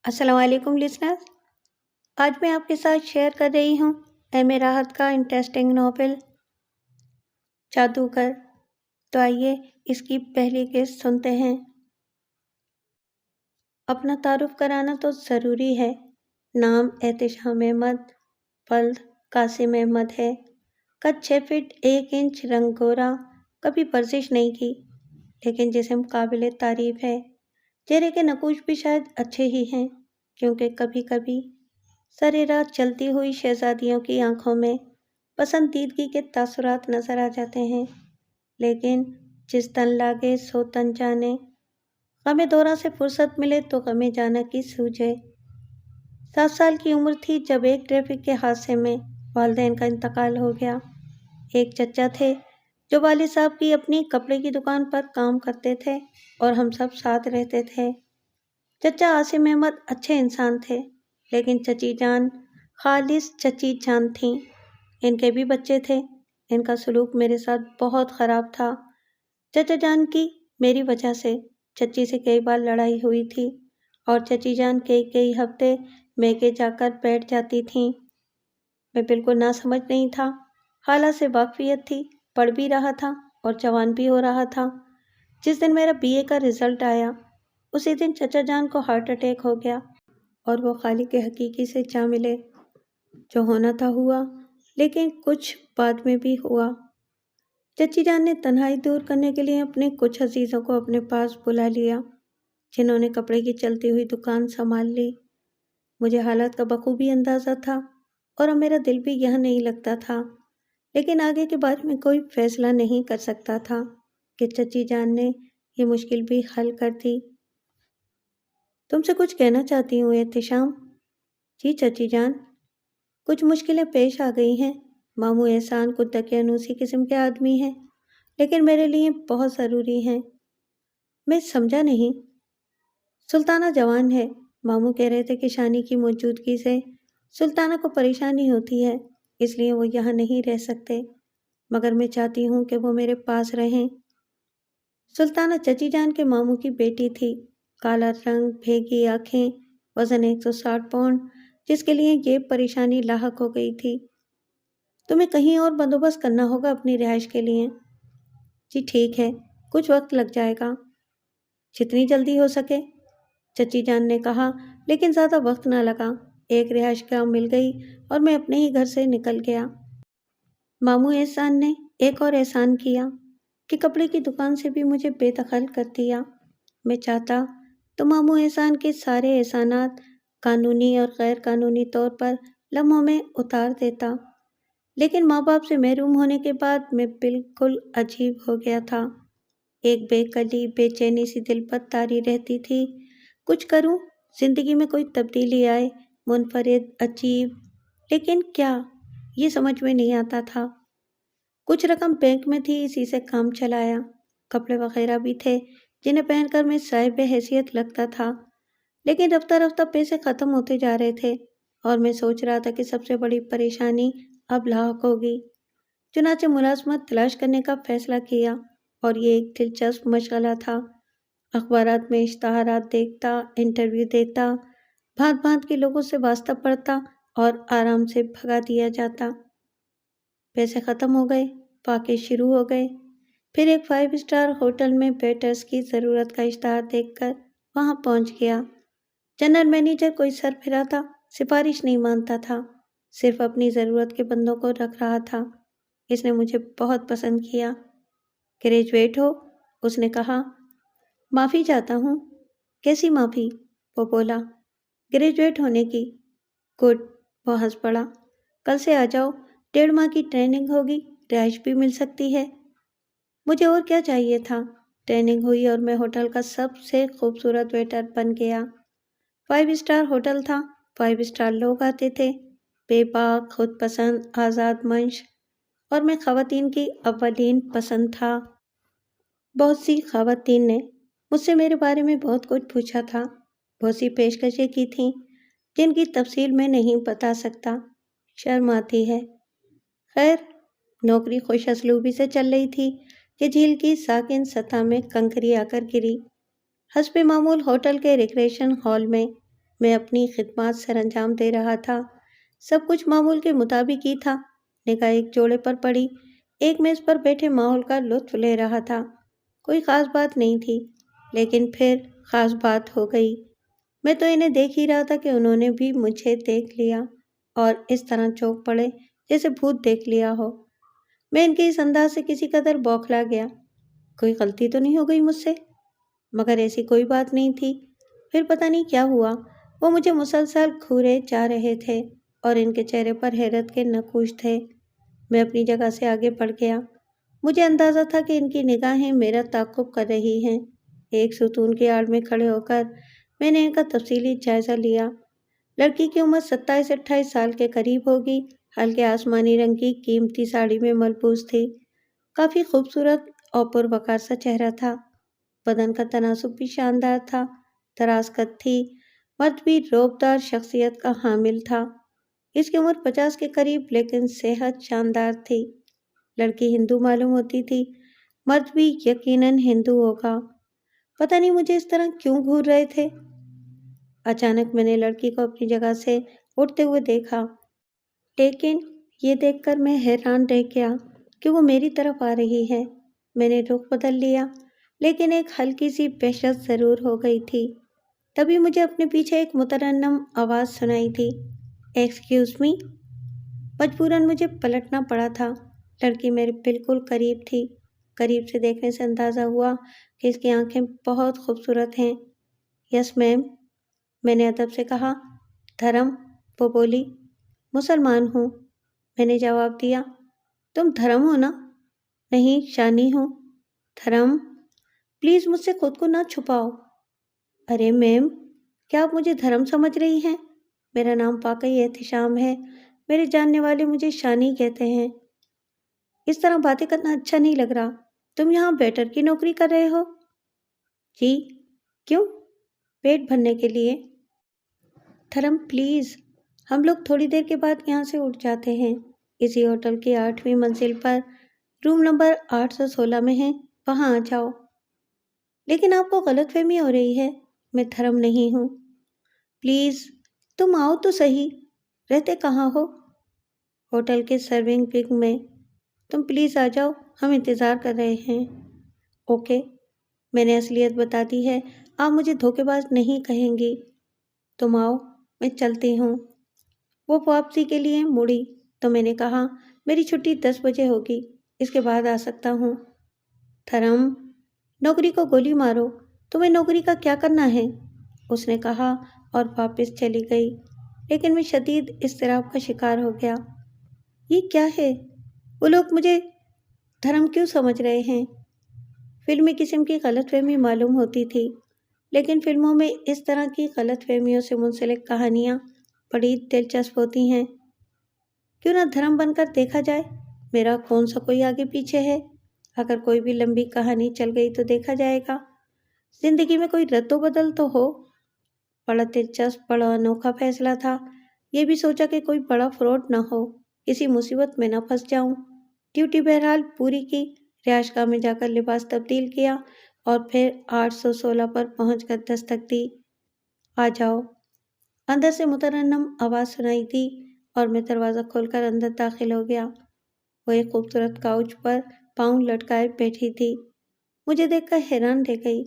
السلام علیکم لسنر، آج میں آپ کے ساتھ شیئر کر رہی ہوں ایم راحت کا انٹرسٹنگ ناول جادوگر۔ تو آئیے اس کی پہلی قسط سنتے ہیں۔ اپنا تعارف کرانا تو ضروری ہے۔ نام احتشام احمد، والد قاسم احمد ہے۔ قد 6 فٹ 1 انچ، رنگ گورا، کبھی ورزش نہیں کی لیکن جسم قابل تعریف ہے۔ چہرے کے نقوش بھی شاید اچھے ہی ہیں، کیونکہ کبھی کبھی سرے رات چلتی ہوئی شہزادیوں کی آنکھوں میں پسندیدگی کے تاثرات نظر آ جاتے ہیں۔ لیکن جس تن لاگے سو تن جانے، غم دورہ سے فرصت ملے تو غم جانا کی سوجھے۔ 7 سال کی عمر تھی جب ایک ٹریفک کے حادثے میں والدین کا انتقال ہو گیا۔ ایک چچا تھے جو والد صاحب کی اپنی کپڑے کی دکان پر کام کرتے تھے اور ہم سب ساتھ رہتے تھے۔ چچا عاصم احمد اچھے انسان تھے، لیکن چچی جان خالص چچی جان تھیں۔ ان کے بھی بچے تھے۔ ان کا سلوک میرے ساتھ بہت خراب تھا۔ چچا جان کی میری وجہ سے چچی سے کئی بار لڑائی ہوئی تھی اور چچی جان کئی ہفتے میکے جا کر بیٹھ جاتی تھیں۔ میں بالکل ناسمجھ نہیں تھا، حالات سے واقفیت تھی، پڑھ بھی رہا تھا اور جوان بھی ہو رہا تھا۔ جس دن میرا BA کا رزلٹ آیا، اسی دن چچا جان کو ہارٹ اٹیک ہو گیا اور وہ خالق حقیقی سے جا ملے۔ جو ہونا تھا ہوا، لیکن کچھ بعد میں بھی ہوا۔ چچی جان نے تنہائی دور کرنے کے لیے اپنے کچھ عزیزوں کو اپنے پاس بلا لیا، جنہوں نے کپڑے کی چلتی ہوئی دکان سنبھال لی۔ مجھے حالات کا بخوبی اندازہ تھا اور اب میرا دل بھی یہاں نہیں لگتا تھا، لیکن آگے کے بارے میں کوئی فیصلہ نہیں کر سکتا تھا کہ چچی جان نے یہ مشکل بھی حل کر دی۔ تم سے کچھ کہنا چاہتی ہوں احتشام۔ جی چچی جان، کچھ مشکلیں پیش آ گئی ہیں۔ ماموں احسان کچھ دقیانوسی قسم کے آدمی ہیں، لیکن میرے لیے بہت ضروری ہیں۔ میں سمجھا نہیں۔ سلطانہ جوان ہے، ماموں کہہ رہے تھے کہ شانی کی موجودگی سے سلطانہ کو پریشانی ہوتی ہے، اس لیے وہ یہاں نہیں رہ سکتے، مگر میں چاہتی ہوں کہ وہ میرے پاس رہیں۔ سلطانہ چچی جان کے ماموں کی بیٹی تھی، کالا رنگ، بھیگی آنکھیں، وزن 160 پاؤنڈ، جس کے لیے یہ پریشانی لاحق ہو گئی تھی۔ تمہیں کہیں اور بندوبست کرنا ہوگا اپنی رہائش کے لیے۔ جی ٹھیک ہے، کچھ وقت لگ جائے گا، جتنی جلدی ہو سکے، چچی جان نے کہا، لیکن زیادہ وقت نہ لگا۔ ایک رہائش گاہ مل گئی اور میں اپنے ہی گھر سے نکل گیا۔ ماموں احسان نے ایک اور احسان کیا کہ کپڑے کی دکان سے بھی مجھے بے دخل کر دیا۔ میں چاہتا تو ماموں احسان کے سارے احسانات قانونی اور غیر قانونی طور پر لمحوں میں اتار دیتا، لیکن ماں باپ سے محروم ہونے کے بعد میں بالکل عجیب ہو گیا تھا۔ ایک بے کلی بے چینی سی دل پر تاری رہتی تھی۔ کچھ کروں، زندگی میں کوئی تبدیلی آئے، منفرد، عجیب، لیکن کیا، یہ سمجھ میں نہیں آتا تھا۔ کچھ رقم بینک میں تھی، اسی سے کام چلایا۔ کپڑے وغیرہ بھی تھے جنہیں پہن کر میں صاحب حیثیت لگتا تھا، لیکن رفتہ رفتہ پیسے ختم ہوتے جا رہے تھے اور میں سوچ رہا تھا کہ سب سے بڑی پریشانی اب لاحق ہوگی۔ چنانچہ ملازمت تلاش کرنے کا فیصلہ کیا اور یہ ایک دلچسپ مشغلہ تھا۔ اخبارات میں اشتہارات دیکھتا، انٹرویو دیتا، بھانت بھانت کے لوگوں سے واسطہ پڑتا اور آرام سے بھگا دیا جاتا۔ پیسے ختم ہو گئے، واقعے شروع ہو گئے۔ پھر ایک 5 اسٹار ہوٹل میں ویٹرز کی ضرورت کا اشتہار دیکھ کر وہاں پہنچ گیا۔ جنرل مینیجر کوئی سر پھرا تھا، سفارش نہیں مانتا تھا، صرف اپنی ضرورت کے بندوں کو رکھ رہا تھا۔ اس نے مجھے بہت پسند کیا۔ گریجویٹ ہو؟ اس نے کہا۔ معافی چاہتا ہوں۔ کیسی معافی؟ وہ بولا۔ گریجویٹ ہونے کی۔ گڈ، وہ ہنس پڑا۔ کل سے آ جاؤ، 1.5 ماہ کی ٹریننگ ہوگی، رہائش بھی مل سکتی ہے۔ مجھے اور کیا چاہیے تھا؟ ٹریننگ ہوئی اور میں ہوٹل کا سب سے خوبصورت ویٹر بن گیا۔ 5 اسٹار ہوٹل تھا، 5 اسٹار لوگ آتے تھے، بے باک، خود پسند، آزاد منش، اور میں خواتین کی اولین پسند تھا۔ بہت سی خواتین نے مجھ سے میرے بارے میں بہت کچھ پوچھا تھا، بہت سی پیشکشیں کی تھیں جن کی تفصیل میں نہیں بتا سکتا، شرم آتی ہے۔ خیر، نوکری خوش اسلوبی سے چل رہی تھی کہ جھیل کی ساکن سطح میں کنکری آ کر گری۔ حسب معمول ہوٹل کے ریکریشن ہال میں میں اپنی خدمات سر انجام دے رہا تھا۔ سب کچھ معمول کے مطابق ہی تھا۔ نگاہ ایک جوڑے پر پڑی۔ ایک میز پر بیٹھے ماحول کا لطف لے رہا تھا۔ کوئی خاص بات نہیں تھی، لیکن پھر خاص بات ہو گئی۔ میں تو انہیں دیکھ ہی رہا تھا کہ انہوں نے بھی مجھے دیکھ لیا اور اس طرح چونک پڑے جیسے بھوت دیکھ لیا ہو۔ میں ان کے اس انداز سے کسی قدر بوکھلا گیا۔ کوئی غلطی تو نہیں ہو گئی مجھ سے؟ مگر ایسی کوئی بات نہیں تھی۔ پھر پتہ نہیں کیا ہوا، وہ مجھے مسلسل گھورے جا رہے تھے اور ان کے چہرے پر حیرت کے نقوش تھے۔ میں اپنی جگہ سے آگے بڑھ گیا۔ مجھے اندازہ تھا کہ ان کی نگاہیں میرا تعاقب کر رہی ہیں۔ ایک ستون کی آڑ میں کھڑے ہو کر میں نے ان کا تفصیلی جائزہ لیا۔ لڑکی کی عمر 27-28 سال کے قریب ہوگی۔ ہلکے آسمانی رنگ کی قیمتی ساڑی میں ملبوس تھی۔ کافی خوبصورت اور پروقار سا چہرہ تھا۔ بدن کا تناسب بھی شاندار تھا۔ دراز قد تھی۔ مرد بھی روبدار شخصیت کا حامل تھا۔ اس کی عمر 50 کے قریب، لیکن صحت شاندار تھی۔ لڑکی ہندو معلوم ہوتی تھی۔ مرد بھی یقیناً ہندو ہوگا۔ پتہ نہیں مجھے اس طرح کیوں گھور رہے تھے۔ اچانک میں نے لڑکی کو اپنی جگہ سے اٹھتے ہوئے دیکھا، لیکن یہ دیکھ کر میں حیران رہ گیا کہ وہ میری طرف آ رہی ہے۔ میں نے رخ بدل لیا، لیکن ایک ہلکی سی وحشت ضرور ہو گئی تھی۔ تبھی مجھے اپنے پیچھے ایک مترنم آواز سنائی تھی، ایکسکیوز می۔ مجبوراً مجھے پلٹنا پڑا تھا۔ لڑکی میرے بالکل قریب تھی۔ قریب سے دیکھنے سے اندازہ ہوا کہ اس کی آنکھیں بہت خوبصورت ہیں۔ یس میم، میں نے ادب سے کہا۔ دھرم؟ وہ بولی۔ مسلمان ہوں، میں نے جواب دیا۔ تم دھرم ہو نا؟ نہیں، شانی ہوں۔ دھرم؟ پلیز مجھ سے خود کو نہ چھپاؤ۔ ارے میم، کیا آپ مجھے دھرم سمجھ رہی ہیں؟ میرا نام واقعی احتشام ہے۔ میرے جاننے والے مجھے شانی کہتے ہیں۔ اس طرح باتیں کرنا اچھا نہیں لگ رہا۔ تم یہاں ویٹر کی نوکری کر رہے ہو؟ جی۔ کیوں؟ پیٹ بھرنے کے لیے۔ دھرم پلیز، ہم لوگ تھوڑی دیر کے بعد یہاں سے اٹھ جاتے ہیں۔ اسی ہوٹل کی 8ویں منزل پر روم نمبر 816 میں ہے، وہاں آ جاؤ۔ لیکن آپ کو غلط فہمی ہو رہی ہے، میں دھرم نہیں ہوں۔ پلیز تم آؤ تو صحیح۔ رہتے کہاں ہو؟ ہوٹل کے سرونگ ونگ میں۔ تم پلیز آ جاؤ، ہم انتظار کر رہے ہیں۔ اوکے، میں نے اصلیت بتا دی ہے، آپ مجھے دھوکے باز نہیں کہیں گی۔ تم آؤ، میں چلتی ہوں۔ وہ واپسی کے لیے مڑی تو میں نے کہا، میری چھٹی 10 بجے ہوگی، اس کے بعد آ سکتا ہوں۔ دھرم، نوکری کو گولی مارو، تمہیں نوکری کا کیا کرنا ہے؟ اس نے کہا اور واپس چلی گئی۔ لیکن میں شدید اضطراب کا شکار ہو گیا۔ یہ کیا ہے؟ وہ لوگ مجھے دھرم کیوں سمجھ رہے ہیں؟ فلمی قسم کی غلط فہمی معلوم ہوتی تھی، لیکن فلموں میں اس طرح کی غلط فہمیوں سے منسلک کہانیاں بڑی دلچسپ ہوتی ہیں۔ کیوں نہ دھرم بن کر دیکھا جائے؟ میرا کون سا کوئی آگے پیچھے ہے؟ اگر کوئی بھی لمبی کہانی چل گئی تو دیکھا جائے گا۔ زندگی میں کوئی رد و بدل تو ہو۔ بڑا دلچسپ، بڑا انوکھا فیصلہ تھا۔ یہ بھی سوچا کہ کوئی بڑا فراڈ نہ ہو، کسی مصیبت میں نہ پھنس جاؤں۔ ڈیوٹی بہرحال پوری کی۔ رہائش گاہ میں جا کر لباس تبدیل کیا اور پھر 816 پر پہنچ کر دستک دی۔ آ جاؤ۔ اندر سے مترنم آواز سنائی دی اور میں دروازہ کھول کر اندر داخل ہو گیا۔ وہ ایک خوبصورت کاؤچ پر پاؤں لٹکائے بیٹھی تھی۔ مجھے دیکھ کر حیران رہ گئی۔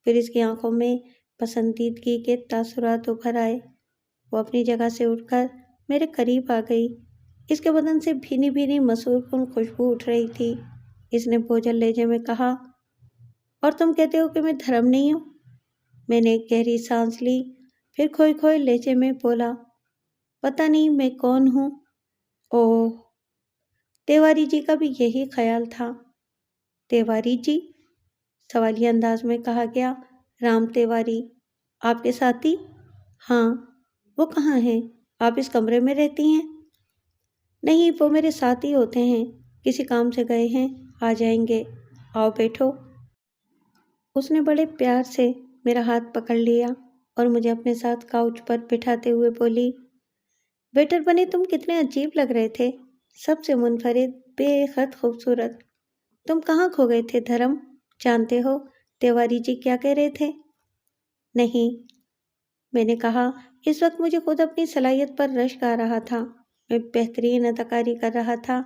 پھر اس کی آنکھوں میں پسندیدگی کے تاثرات ابھر آئے۔ وہ اپنی جگہ سے اٹھ کر میرے قریب آ گئی۔ اس کے بدن سے بھینی بھینی مسور کن خوشبو اٹھ رہی تھی۔ اس نے بوجھل لہجے میں کہا، اور تم کہتے ہو کہ میں دھرم نہیں ہوں؟ میں نے ایک گہری سانس لی، پھر کھوئے کھوئے لہجے میں بولا، پتہ نہیں میں کون ہوں؟ اوہ، تیواری جی کا بھی یہی خیال تھا۔ تیواری جی؟ سوالیہ انداز میں کہا گیا۔ رام تیواری، آپ کے ساتھی؟ ہاں۔ وہ کہاں ہیں؟ آپ اس کمرے میں رہتی ہیں؟ نہیں، وہ میرے ساتھ ہی ہوتے ہیں، کسی کام سے گئے ہیں، آ جائیں گے۔ آؤ بیٹھو۔ اس نے بڑے پیار سے میرا ہاتھ پکڑ لیا اور مجھے اپنے ساتھ کاؤچ پر بٹھاتے ہوئے بولی، ویٹر بنے تم کتنے عجیب لگ رہے تھے، سب سے منفرد، بے حد خوبصورت۔ تم کہاں کھو گئے تھے دھرم؟ جانتے ہو تیواری جی کیا کہہ رہے تھے؟ نہیں۔ میں نے کہا، اس وقت مجھے خود اپنی صلاحیت پر رشک آ رہا تھا۔ میں بہترین اداکاری کر رہا تھا،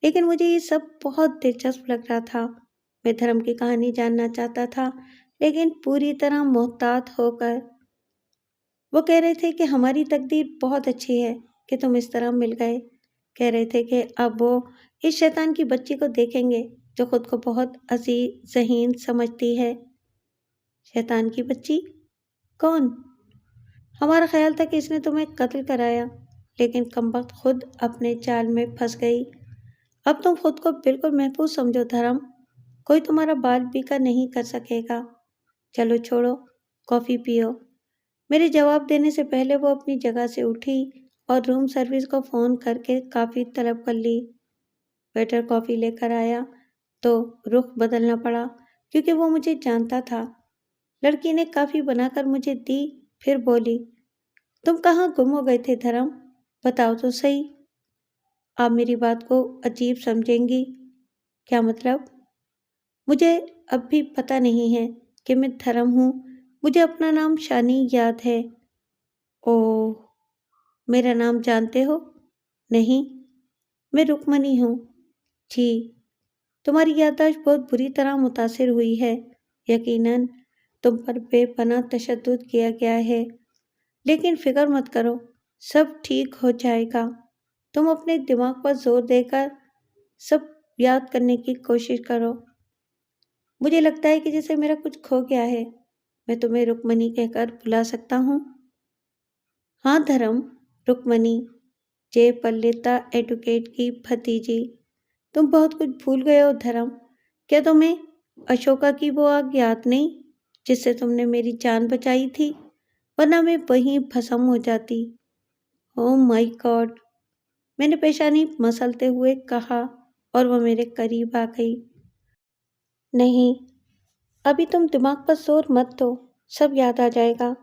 لیکن مجھے یہ سب بہت دلچسپ لگ رہا تھا۔ میں دھرم کی کہانی جاننا چاہتا تھا، لیکن پوری طرح محتاط ہو کر۔ وہ کہہ رہے تھے کہ ہماری تقدیر بہت اچھی ہے کہ تم اس طرح مل گئے۔ کہہ رہے تھے کہ اب وہ اس شیطان کی بچی کو دیکھیں گے جو خود کو بہت عزیز ذہین سمجھتی ہے۔ شیطان کی بچی؟ کون؟ ہمارا خیال تھا کہ اس نے تمہیں قتل کرایا، لیکن کمبخت خود اپنے جال میں پھنس گئی۔ اب تم خود کو بالکل محفوظ سمجھو دھرم، کوئی تمہارا بال بیکا نہیں کر سکے گا۔ چلو چھوڑو، کافی پیو۔ میرے جواب دینے سے پہلے وہ اپنی جگہ سے اٹھی اور روم سروس کو فون کر کے کافی طلب کر لی۔ ویٹر کافی لے کر آیا تو رخ بدلنا پڑا کیونکہ وہ مجھے جانتا تھا۔ لڑکی نے کافی بنا کر مجھے دی، پھر بولی، تم کہاں گم ہو گئے تھے دھرم؟ بتاؤ تو صحیح۔ آپ میری بات کو عجیب سمجھیں گی۔ کیا مطلب؟ مجھے اب بھی پتہ نہیں ہے کہ میں دھرم ہوں، مجھے اپنا نام شانی یاد ہے۔ اوہ، میرا نام جانتے ہو؟ نہیں، میں رکمنی ہوں۔ جی، تمہاری یادداشت بہت بری طرح متاثر ہوئی ہے، یقیناً تم پر بے پناہ تشدد کیا گیا ہے، لیکن فکر مت کرو، سب ٹھیک ہو جائے گا۔ تم اپنے دماغ پر زور دے کر سب یاد کرنے کی کوشش کرو۔ مجھے لگتا ہے کہ جیسے میرا کچھ کھو گیا ہے۔ میں تمہیں رکمنی کہہ کر بلا سکتا ہوں؟ ہاں دھرم، رکمنی، جے پلتا ایڈوکیٹ کی بھتیجی۔ تم بہت کچھ بھول گئے ہو دھرم۔ کیا تمہیں اشوکا کی وہ آگ یاد نہیں جس سے تم نے میری جان بچائی تھی؟ ورنہ میں وہیں بھسم ہو جاتی۔ او مائی گاڈ، میں نے پیشانی مسلتے ہوئے کہا اور وہ میرے قریب آ گئی۔ نہیں، ابھی تم دماغ پر زور مت دو، سب یاد آ جائے گا۔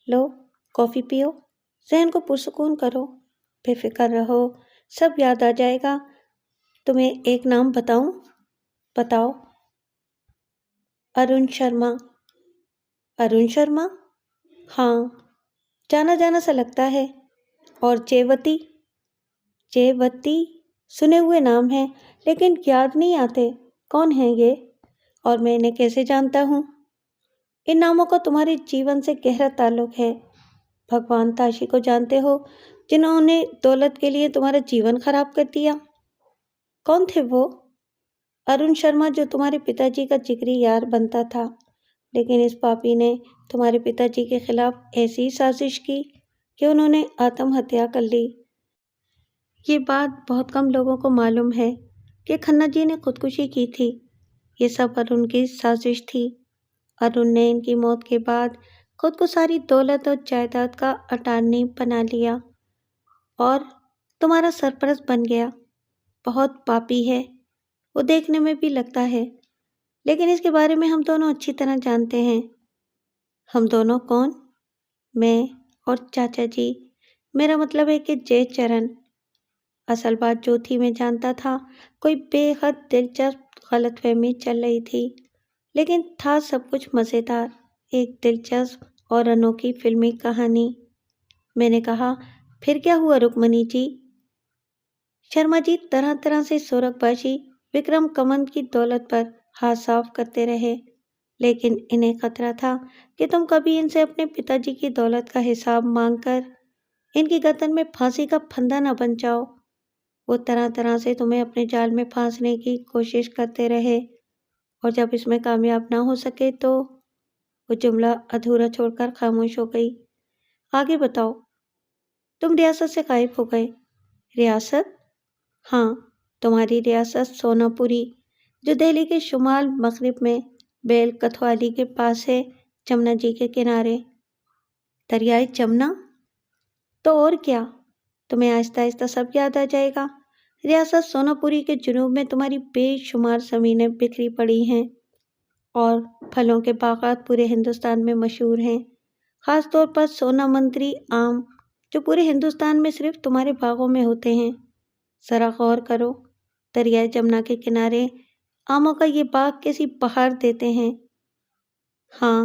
لو، کافی پیو، ذہن کو پرسکون کرو، بے فکر رہو، سب یاد آ جائے گا۔ تمہیں ایک نام بتاؤں؟ بتاؤ۔ ارون شرما۔ ارون شرما؟ ہاں، جانا جانا سا لگتا ہے۔ اور جےوتی؟ جےوتی سنے ہوئے نام ہے، لیکن یاد نہیں آتے، کون ہیں یہ؟ اور میں انہیں کیسے جانتا ہوں؟ ان ناموں کا تمہارے جیون سے گہرا تعلق ہے۔ بھگوان تاشی کو جانتے ہو، جنہوں نے دولت کے لیے تمہارا جیون خراب کر دیا؟ کون تھے وہ؟ ارون شرما، جو تمہارے پتا جی کا جگری یار بنتا تھا، لیکن اس پاپی نے تمہارے پتا جی کے خلاف ایسی سازش کی کہ انہوں نے آتم ہتیا کر لی۔ یہ بات بہت کم لوگوں کو معلوم ہے کہ کھنہ جی نے خودکشی کی تھی۔ یہ سب ارون کی سازش تھی۔ ارون نے ان کی موت کے بعد خود کو ساری دولت اور جائیداد کا اٹارنی بنا لیا اور تمہارا سرپرست بن گیا۔ بہت پاپی ہے، وہ دیکھنے میں بھی لگتا ہے، لیکن اس کے بارے میں ہم دونوں اچھی طرح جانتے ہیں۔ ہم دونوں کون؟ میں اور چاچا جی، میرا مطلب ہے کہ جے چرن۔ اصل بات جو تھی میں جانتا تھا، کوئی بے حد دلچسپ غلط فہمی چل رہی تھی، لیکن تھا سب کچھ مزیدار، ایک دلچسپ اور انوکھی فلمی کہانی۔ میں نے کہا، پھر کیا ہوا رکمنی جی؟ شرما جی طرح طرح سے سورگ باشی وکرم کمند کی دولت پر ہاتھ صاف کرتے رہے، لیکن انہیں خطرہ تھا کہ تم کبھی ان سے اپنے پتا جی کی دولت کا حساب مانگ کر ان کی گردن میں پھانسی کا پھندا نہ بن جاؤ۔ وہ طرح طرح سے تمہیں اپنے جال میں پھانسنے کی کوشش کرتے رہے، اور جب اس میں کامیاب نہ ہو سکے تو… وہ جملہ ادھورا چھوڑ کر خاموش ہو گئی۔ آگے بتاؤ۔ تم ریاست سے غائب ہو گئے۔ ریاست؟ ہاں، تمہاری ریاست سونا پوری، جو دہلی کے شمال مغرب میں بیل کتھوالی کے پاس ہے، جمنا جی کے کنارے۔ دریائے جمنا؟ تو اور کیا، تمہیں آہستہ آہستہ سب یاد آ جائے گا۔ ریاست سونا پوری کے جنوب میں تمہاری بے شمار زمینیں بکھری پڑی ہیں، اور پھلوں کے باغات پورے ہندوستان میں مشہور ہیں، خاص طور پر سونا مندری آم، جو پورے ہندوستان میں صرف تمہارے باغوں میں ہوتے ہیں۔ ذرا غور کرو، دریائے جمنا کے کنارے آموں کا یہ باغ کیسی بہار دیتے ہیں۔ ہاں،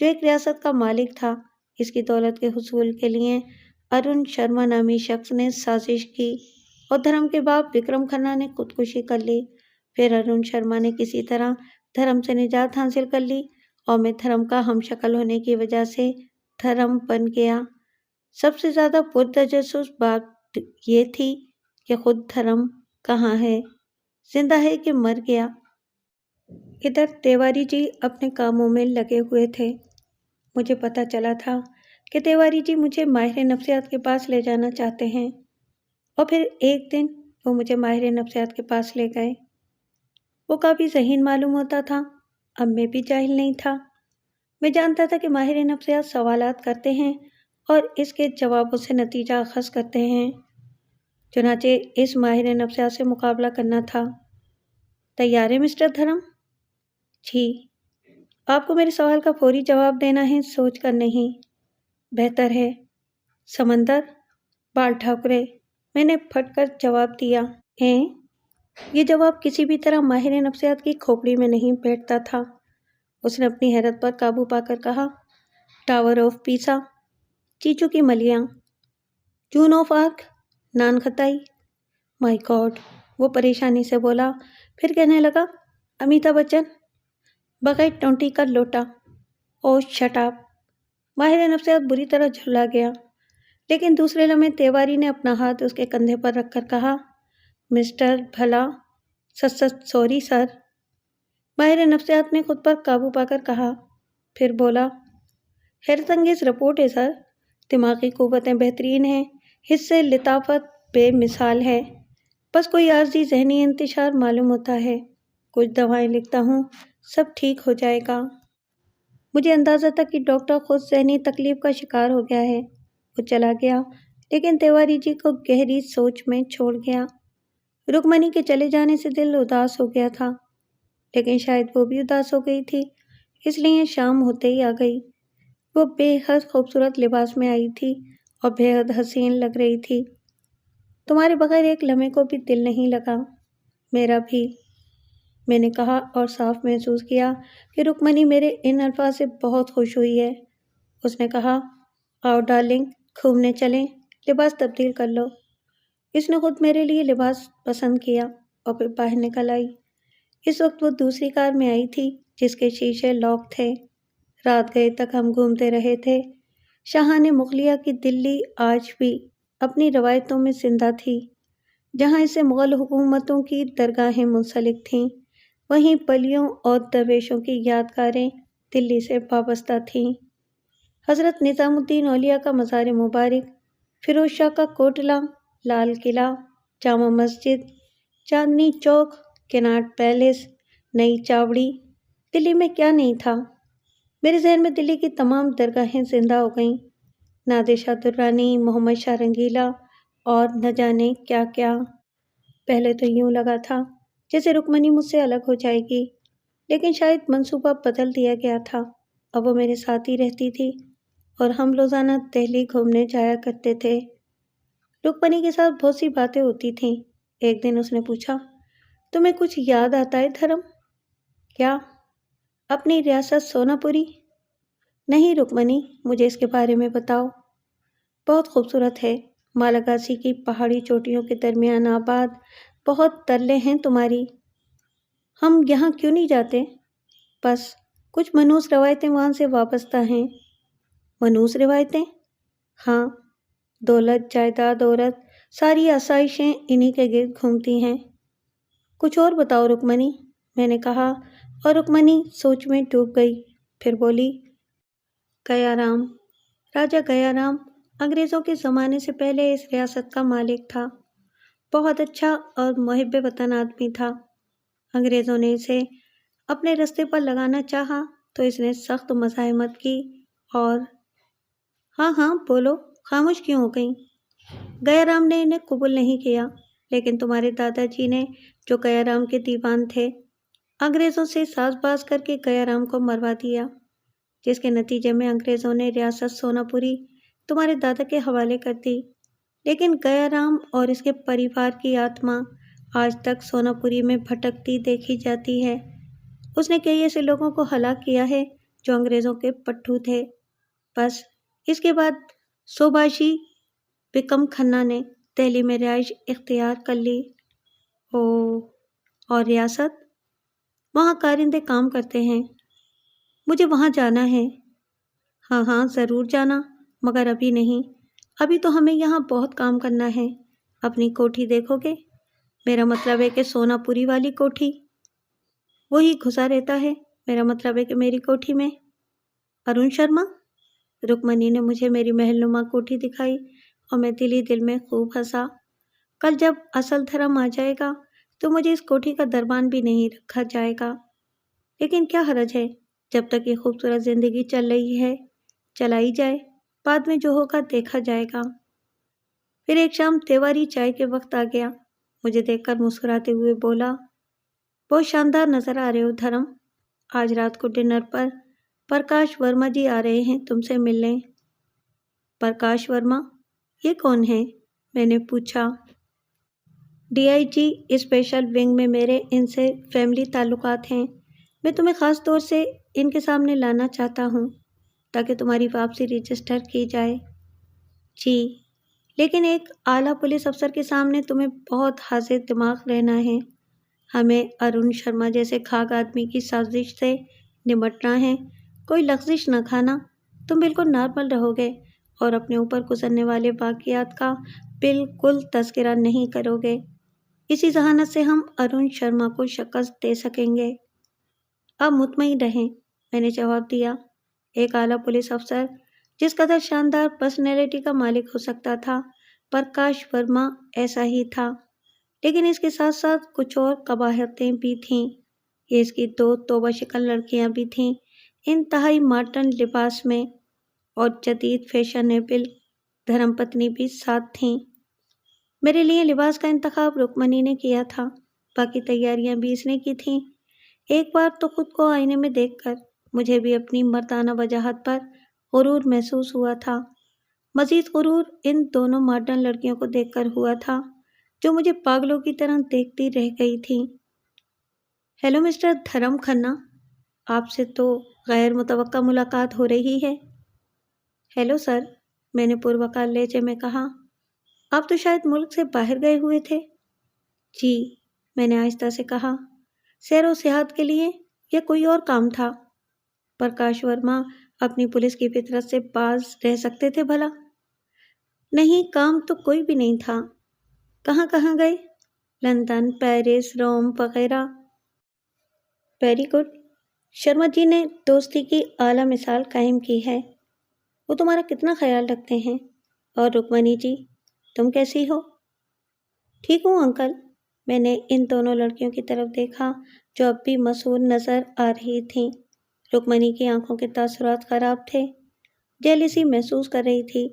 جو ایک ریاست کا مالک تھا۔ اس کی دولت کے حصول کے لیے ارون شرما نامی شخص نے سازش کی اور دھرم کے باپ وکرم کھنہ نے خودکشی کر لی۔ پھر ارون شرما نے کسی طرح دھرم سے نجات حاصل کر لی اور میں دھرم کا ہم شکل ہونے کی وجہ سے دھرم بن گیا۔ سب سے زیادہ پرتجسس بات یہ تھی کہ خود دھرم کہاں ہے، زندہ ہے کہ مر گیا۔ ادھر تیواری جی اپنے کاموں میں لگے ہوئے تھے۔ مجھے پتہ چلا تھا کہ تیواری جی مجھے ماہر نفسیات کے پاس لے جانا چاہتے ہیں، اور پھر ایک دن وہ مجھے ماہر نفسیات کے پاس لے گئے۔ وہ کافی ذہین معلوم ہوتا تھا۔ اب میں بھی جاہل نہیں تھا۔ میں جانتا تھا کہ ماہر نفسیات سوالات کرتے ہیں اور اس کے جوابوں سے نتیجہ اخذ کرتے ہیں۔ چنانچہ اس ماہر نفسیات سے مقابلہ کرنا تھا۔ تیار ہے مسٹر دھرم؟ جی۔ آپ کو میرے سوال کا فوری جواب دینا ہے، سوچ کر نہیں۔ بہتر ہے۔ سمندر؟ بال ٹھاکرے، میں نے پھٹ کر جواب دیا۔ یہ جواب کسی بھی طرح ماہر نفسیات کی کھوپڑی میں نہیں بیٹھتا تھا۔ اس نے اپنی حیرت پر قابو پا کر کہا، ٹاور آف پیسا، چیچو کی ملیاں، جون آف آرک، نان کھتائی۔ مائی گاڈ، وہ پریشانی سے بولا، پھر کہنے لگا، امیتابھ بچن، بغیر ٹونٹی کا لوٹا۔ او شٹ اپ۔ ماہر نفسیات بری طرح جھلا گیا، لیکن دوسرے لمحے تیواری نے اپنا ہاتھ اس کے کندھے پر رکھ کر کہا، مسٹر بھلا، سچ سوری سر۔ ماہر نفسیات نے خود پر قابو پا کر کہا، پھر بولا، حیرت انگیز رپورٹ ہے سر، دماغی قوتیں بہترین ہیں، حس سے لطافت بے مثال ہے، بس کوئی عارضی ذہنی انتشار معلوم ہوتا ہے۔ کچھ دوائیں لکھتا ہوں، سب ٹھیک ہو جائے گا۔ مجھے اندازہ تھا کہ ڈاکٹر خود ذہنی تکلیف کا شکار ہو گیا ہے۔ وہ چلا گیا، لیکن تیواری جی کو گہری سوچ میں چھوڑ گیا۔ رکمنی کے چلے جانے سے دل اداس ہو گیا تھا، لیکن شاید وہ بھی اداس ہو گئی تھی، اس لیے شام ہوتے ہی آ گئی۔ وہ بے حد خوبصورت لباس میں آئی تھی اور بے حد حسین لگ رہی تھی۔ تمہارے بغیر ایک لمحے کو بھی دل نہیں لگا۔ میرا بھی، میں نے کہا اور صاف محسوس کیا کہ رکمنی میرے ان الفاظ سے بہت خوش ہوئی ہے۔ اس نے کہا، آؤ ڈارلنگ، گھومنے چلیں، لباس تبدیل کر لو۔ اس نے خود میرے لیے لباس پسند کیا اور پھر باہر نکل آئی۔ اس وقت وہ دوسری کار میں آئی تھی جس کے شیشے لاک تھے۔ رات گئے تک ہم گھومتے رہے تھے۔ شاہانِ مغلیہ کی دلی آج بھی اپنی روایتوں میں زندہ تھی۔ جہاں اسے مغل حکومتوں کی درگاہیں منسلک تھیں، وہیں پلیوں اور درویشوں کی یادگاریں دلی سے وابستہ تھیں۔ حضرت نظام الدین اولیاء کا مزار مبارک، فیروز شاہ کا کوٹلہ، لال قلعہ، جامع مسجد، چاندنی چوک، کناٹ پیلس، نئی چاوڑی، دلی میں کیا نہیں تھا۔ میرے ذہن میں دلی کی تمام درگاہیں زندہ ہو گئیں، نادر شاہ درانی، محمد شاہ رنگیلا اور نہ جانے کیا کیا۔ پہلے تو یوں لگا تھا جیسے رکمنی مجھ سے الگ ہو جائے گی، لیکن شاید منصوبہ بدل دیا گیا تھا۔ اب وہ میرے ساتھ ہی رہتی تھی اور ہم روزانہ دہلی گھومنے جایا کرتے تھے۔ رکمنی کے ساتھ بہت سی باتیں ہوتی تھیں۔ ایک دن اس نے پوچھا، تمہیں کچھ یاد آتا ہے دھرم؟ کیا؟ اپنی ریاست سونا پوری؟ نہیں رکمنی، مجھے اس کے بارے میں بتاؤ۔ بہت خوبصورت ہے، مالاگاسی کی پہاڑی چوٹیوں کے درمیان آباد، بہت ترلے ہیں تمہاری۔ ہم یہاں کیوں نہیں جاتے؟ بس کچھ منحوس روایتیں وہاں سے وابستہ ہیں۔ منحوس روایتیں؟ ہاں، دولت، جائیداد، عورت، ساری آسائشیں انہی کے گرد گھومتی ہیں۔ کچھ اور بتاؤ رکمنی، میں نے کہا، اور رکمنی سوچ میں ڈوب گئی۔ پھر بولی، گیا رام، راجہ گیا رام انگریزوں کے زمانے سے پہلے اس ریاست کا مالک تھا۔ بہت اچھا اور محب وطن آدمی تھا۔ انگریزوں نے اسے اپنے رستے پر لگانا چاہا تو اس نے سخت مزاحمت کی اور ہاں بولو، خاموش کیوں ہو گئیں؟ گیا رام نے انہیں قبول نہیں کیا، لیکن تمہارے دادا جی نے، جو گیا رام کے دیوان تھے، انگریزوں سے ساز باز کر کے گیا رام کو مروا دیا، جس کے نتیجے میں انگریزوں نے ریاست سونا پوری تمہارے دادا کے حوالے کر دی۔ لیکن گیا رام اور اس کے پریوار کی آتما آج تک سونا پوری میں بھٹکتی دیکھی جاتی ہے۔ اس نے کئی ایسے لوگوں کو ہلاک کیا ہے جو انگریزوں کے پٹھو تھے۔ بس اس کے بعد سبھاشی بکم کھنہ نے دہلی میں رہائش اختیار کر لی۔ اور ریاست؟ وہاں کارندے کام کرتے ہیں۔ مجھے وہاں جانا ہے۔ ہاں ضرور جانا، مگر ابھی نہیں۔ ابھی تو ہمیں یہاں بہت کام کرنا ہے۔ اپنی کوٹھی دیکھو گے؟ میرا مطلب ہے کہ سونا پوری والی کوٹھی۔ وہی گھسا رہتا ہے۔ میرا مطلب ہے کہ میری کوٹھی میں۔ ارون شرما؟ رکمنی نے مجھے میری محل نما کوٹھی دکھائی اور میں دل ہی دل میں خوب ہنسا۔ کل جب اصل دھرم آ جائے گا تو مجھے اس کوٹھی کا دربان بھی نہیں رکھا جائے گا۔ لیکن کیا حرج ہے، جب تک یہ خوبصورت زندگی چل رہی ہے چلائی جائے، بعد میں جو ہوگا دیکھا جائے گا۔ پھر ایک شام تیواری چائے کے وقت آ گیا۔ مجھے دیکھ کر مسکراتے ہوئے بولا، بہت شاندار نظر آ رہے ہو دھرم۔ آج رات کو ڈنر پر پرکاش ورما جی آ رہے ہیں تم سے ملنے۔ پرکاش ورما؟ یہ کون ہیں؟ میں نے پوچھا۔ DIG اسپیشل ونگ میں میرے ان سے فیملی تعلقات ہیں۔ میں تمہیں خاص طور سے ان کے سامنے لانا چاہتا ہوں تاکہ تمہاری واپسی رجسٹر کی جائے۔ جی، لیکن ایک اعلیٰ پولیس افسر کے سامنے تمہیں بہت حاضر دماغ رہنا ہے۔ ہمیں ارون شرما جیسے خاک آدمی کی سازش سے نمٹنا ہے۔ کوئی لغزش نہ کھانا، تم بالکل نارمل رہو گے اور اپنے اوپر گزرنے والے واقعات کا بالکل تذکرہ نہیں کرو گے۔ اسی ذہانت سے ہم ارون شرما کو شکست دے سکیں گے۔ آپ مطمئن رہیں، میں نے جواب دیا۔ ایک اعلیٰ پولیس افسر جس قدر شاندار پرسنالٹی کا مالک ہو سکتا تھا، پرکاش ورما ایسا ہی تھا، لیکن اس کے ساتھ ساتھ کچھ اور قباحتیں بھی تھیں۔ یہ اس کی 2 توبہ شکن لڑکیاں بھی تھیں، انتہائی ماڈرن لباس میں، اور جدید فیشنیبل دھرم پتنی بھی ساتھ تھیں۔ میرے لیے لباس کا انتخاب رکمنی نے کیا تھا، باقی تیاریاں بھی اس نے کی تھیں۔ ایک بار تو خود کو آئینے میں دیکھ کر مجھے بھی اپنی مردانہ وجاہت پر غرور محسوس ہوا تھا۔ مزید غرور ان دونوں ماڈرن لڑکیوں کو دیکھ کر ہوا تھا جو مجھے پاگلوں کی طرح دیکھتی رہ گئی تھیں۔ ہیلو مسٹر دھرم کھنہ، آپ سے تو غیر متوقع ملاقات ہو رہی ہے۔ ہیلو سر، میں نے پروقار لہجے میں کہا۔ آپ تو شاید ملک سے باہر گئے ہوئے تھے۔ جی، میں نے آہستہ سے کہا۔ سیر و سیاحت کے لیے یا کوئی اور کام تھا؟ پرکاش ورما اپنی پولیس کی فطرت سے باز رہ سکتے تھے بھلا؟ نہیں، کام تو کوئی بھی نہیں تھا۔ کہاں کہاں گئے؟ لندن، پیرس، روم وغیرہ۔ Very good. شرما جی نے دوستی کی اعلیٰ مثال قائم کی ہے۔ وہ تمہارا کتنا خیال رکھتے ہیں؟ اور رکمنی جی، تم کیسی ہو؟ ٹھیک ہوں انکل۔ میں نے ان دونوں لڑکیوں کی طرف دیکھا جو اب بھی مسحور نظر آ رہی تھیں۔ رکمنی کی آنکھوں کے تاثرات خراب تھے، جیلسی محسوس کر رہی تھی۔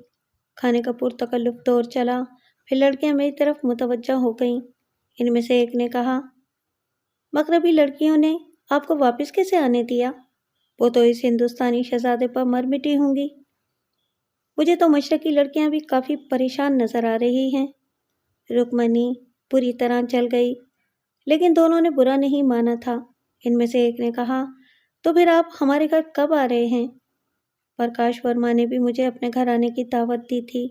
کھانے کا پرتکلف دور چلا، پھر لڑکیاں میری طرف متوجہ ہو گئیں۔ ان میں سے ایک نے کہا، مغربی لڑکیوں نے آپ کو واپس کیسے آنے دیا؟ وہ تو اس ہندوستانی شہزادے پر مر مٹی ہوں گی۔ مجھے تو مشرقی لڑکیاں بھی کافی پریشان نظر آ رہی ہیں۔ رکمنی پوری طرح جل گئی، لیکن دونوں نے برا نہیں مانا تھا۔ ان میں سے ایک نے کہا، تو پھر آپ ہمارے گھر کب آ رہے ہیں؟ پرکاش ورما نے بھی مجھے اپنے گھر آنے کی دعوت دی تھی۔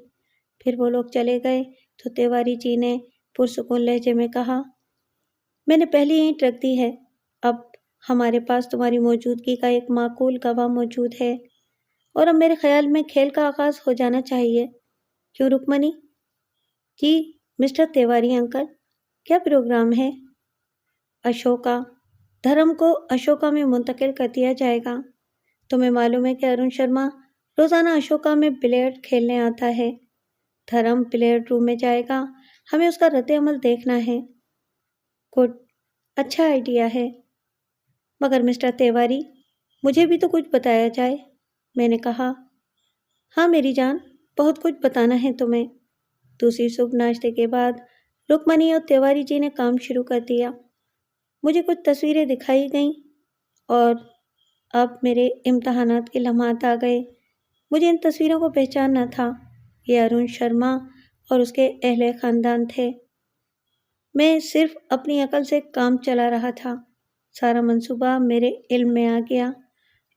پھر وہ لوگ چلے گئے تو تیواری جی نے پرسکون لہجے میں کہا، میں نے پہلی اینٹ رکھ دی ہے۔ اب ہمارے پاس تمہاری موجودگی کا ایک معقول گواہ موجود ہے، اور اب میرے خیال میں کھیل کا آغاز ہو جانا چاہیے۔ کیوں رکمنی؟ جی مسٹر تیواری انکل، کیا پروگرام ہے؟ اشوکا، دھرم کو اشوکا میں منتقل کر دیا جائے گا۔ تمہیں معلوم ہے کہ ارون شرما روزانہ اشوکا میں بلیئرڈ کھیلنے آتا ہے۔ دھرم بلیئرڈ روم میں جائے گا، ہمیں اس کا رد عمل دیکھنا ہے۔ گڈ، اچھا آئیڈیا ہے، مگر مسٹر تیواری مجھے بھی تو کچھ بتایا جائے، میں نے کہا۔ ہاں میری جان، بہت کچھ بتانا ہے تمہیں۔ دوسری صبح ناشتے کے بعد رکمنی اور تیواری جی نے کام شروع کر دیا۔ مجھے کچھ تصویریں دکھائی گئیں اور اب میرے امتحانات کے لمحات آ گئے۔ مجھے ان تصویروں کو پہچاننا تھا۔ یہ ارون شرما اور اس کے اہل خاندان تھے۔ میں صرف اپنی عقل سے کام چلا رہا تھا۔ سارا منصوبہ میرے علم میں آ گیا،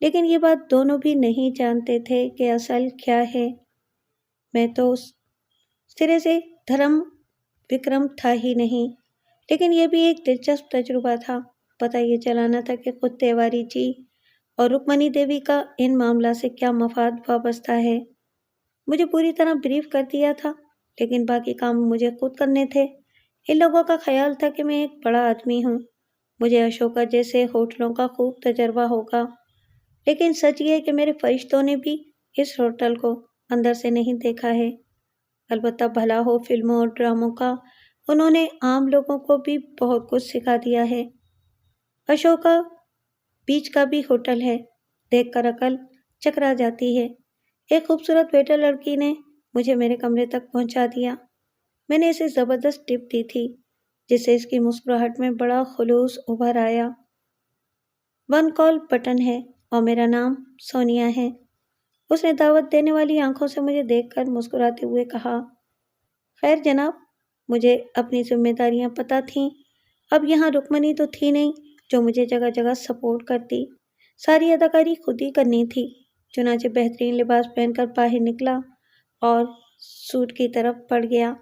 لیکن یہ بات دونوں بھی نہیں جانتے تھے کہ اصل کیا ہے۔ میں تو اس سرے سے دھرم وکرم تھا ہی نہیں، لیکن یہ بھی ایک دلچسپ تجربہ تھا۔ پتہ یہ چلانا تھا کہ خود تیواری جی اور رکمنی دیوی کا ان معاملات سے کیا مفاد وابستہ ہے۔ مجھے پوری طرح بریف کر دیا تھا، لیکن باقی کام مجھے خود کرنے تھے۔ ان لوگوں کا خیال تھا کہ میں ایک بڑا آدمی ہوں، مجھے اشوکا جیسے ہوٹلوں کا خوب تجربہ ہوگا، لیکن سچ یہ ہے کہ میرے فرشتوں نے بھی اس ہوٹل کو اندر سے نہیں دیکھا ہے۔ البتہ بھلا ہو فلموں اور ڈراموں کا، انہوں نے عام لوگوں کو بھی بہت کچھ سکھا دیا ہے۔ اشوکا بیچ کا بھی ہوٹل ہے، دیکھ کر عقل چکرا جاتی ہے۔ ایک خوبصورت ویٹر لڑکی نے مجھے میرے کمرے تک پہنچا دیا۔ میں نے اسے زبردست ٹپ دی تھی، جس سے اس کی مسکراہٹ میں بڑا خلوص ابھر آیا۔ 1 کال بٹن ہے اور میرا نام سونیا ہے۔ اس نے دعوت دینے والی آنکھوں سے مجھے دیکھ کر مسکراتے ہوئے کہا، خیر جناب، مجھے اپنی ذمہ داریاں پتہ تھیں۔ اب یہاں رکمنی تو تھی نہیں جو مجھے جگہ جگہ سپورٹ کرتی، ساری اداکاری خود ہی کرنی تھی۔ چنانچہ بہترین لباس پہن کر باہر نکلا اور سوٹ کی طرف بڑھ گیا۔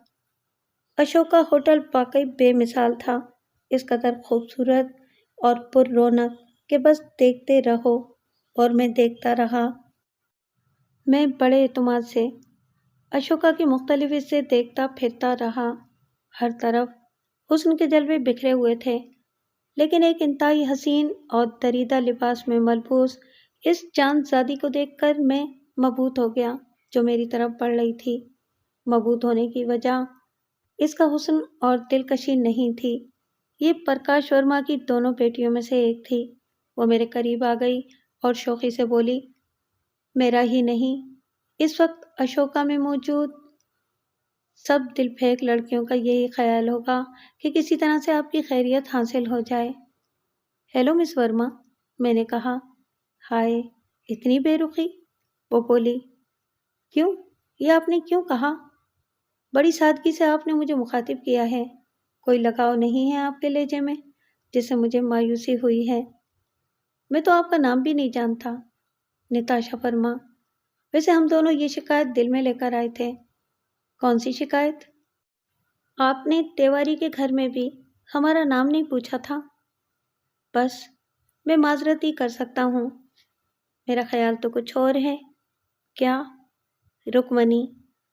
اشوکا ہوٹل واقعی بے مثال تھا، اس قدر خوبصورت اور پر رونق کہ بس دیکھتے رہو، اور میں دیکھتا رہا۔ میں بڑے اعتماد سے اشوکا کی مختلف حصے دیکھتا پھرتا رہا۔ ہر طرف حسن کے جلوے بکھرے ہوئے تھے، لیکن ایک انتہائی حسین اور دریدہ لباس میں ملبوس اس چاند زادی کو دیکھ کر میں مبہوت ہو گیا جو میری طرف بڑھ رہی تھی۔ مبہوت ہونے کی وجہ اس کا حسن اور دلکشی نہیں تھی، یہ پرکاش ورما کی دونوں بیٹیوں میں سے ایک تھی۔ وہ میرے قریب آ گئی اور شوخی سے بولی، میرا ہی نہیں، اس وقت اشوکا میں موجود سب دل پھینک لڑکیوں کا یہی خیال ہوگا کہ کسی طرح سے آپ کی خیریت حاصل ہو جائے۔ ہیلو مس ورما، میں نے کہا۔ ہائے، اتنی بے رخی؟ وہ بولی، کیوں؟ یہ آپ نے کیوں کہا؟ بڑی سادگی سے آپ نے مجھے مخاطب کیا ہے، کوئی لگاؤ نہیں ہے آپ کے لہجے میں، جس سے مجھے مایوسی ہوئی ہے۔ میں تو آپ کا نام بھی نہیں جانتا۔ نتاشا ورما، ویسے ہم دونوں یہ شکایت دل میں لے کر آئے تھے۔ کون سی شکایت؟ آپ نے تیواری کے گھر میں بھی ہمارا نام نہیں پوچھا تھا۔ بس میں معذرت ہی کر سکتا ہوں، میرا خیال تو کچھ اور ہے۔ کیا؟ رکمنی،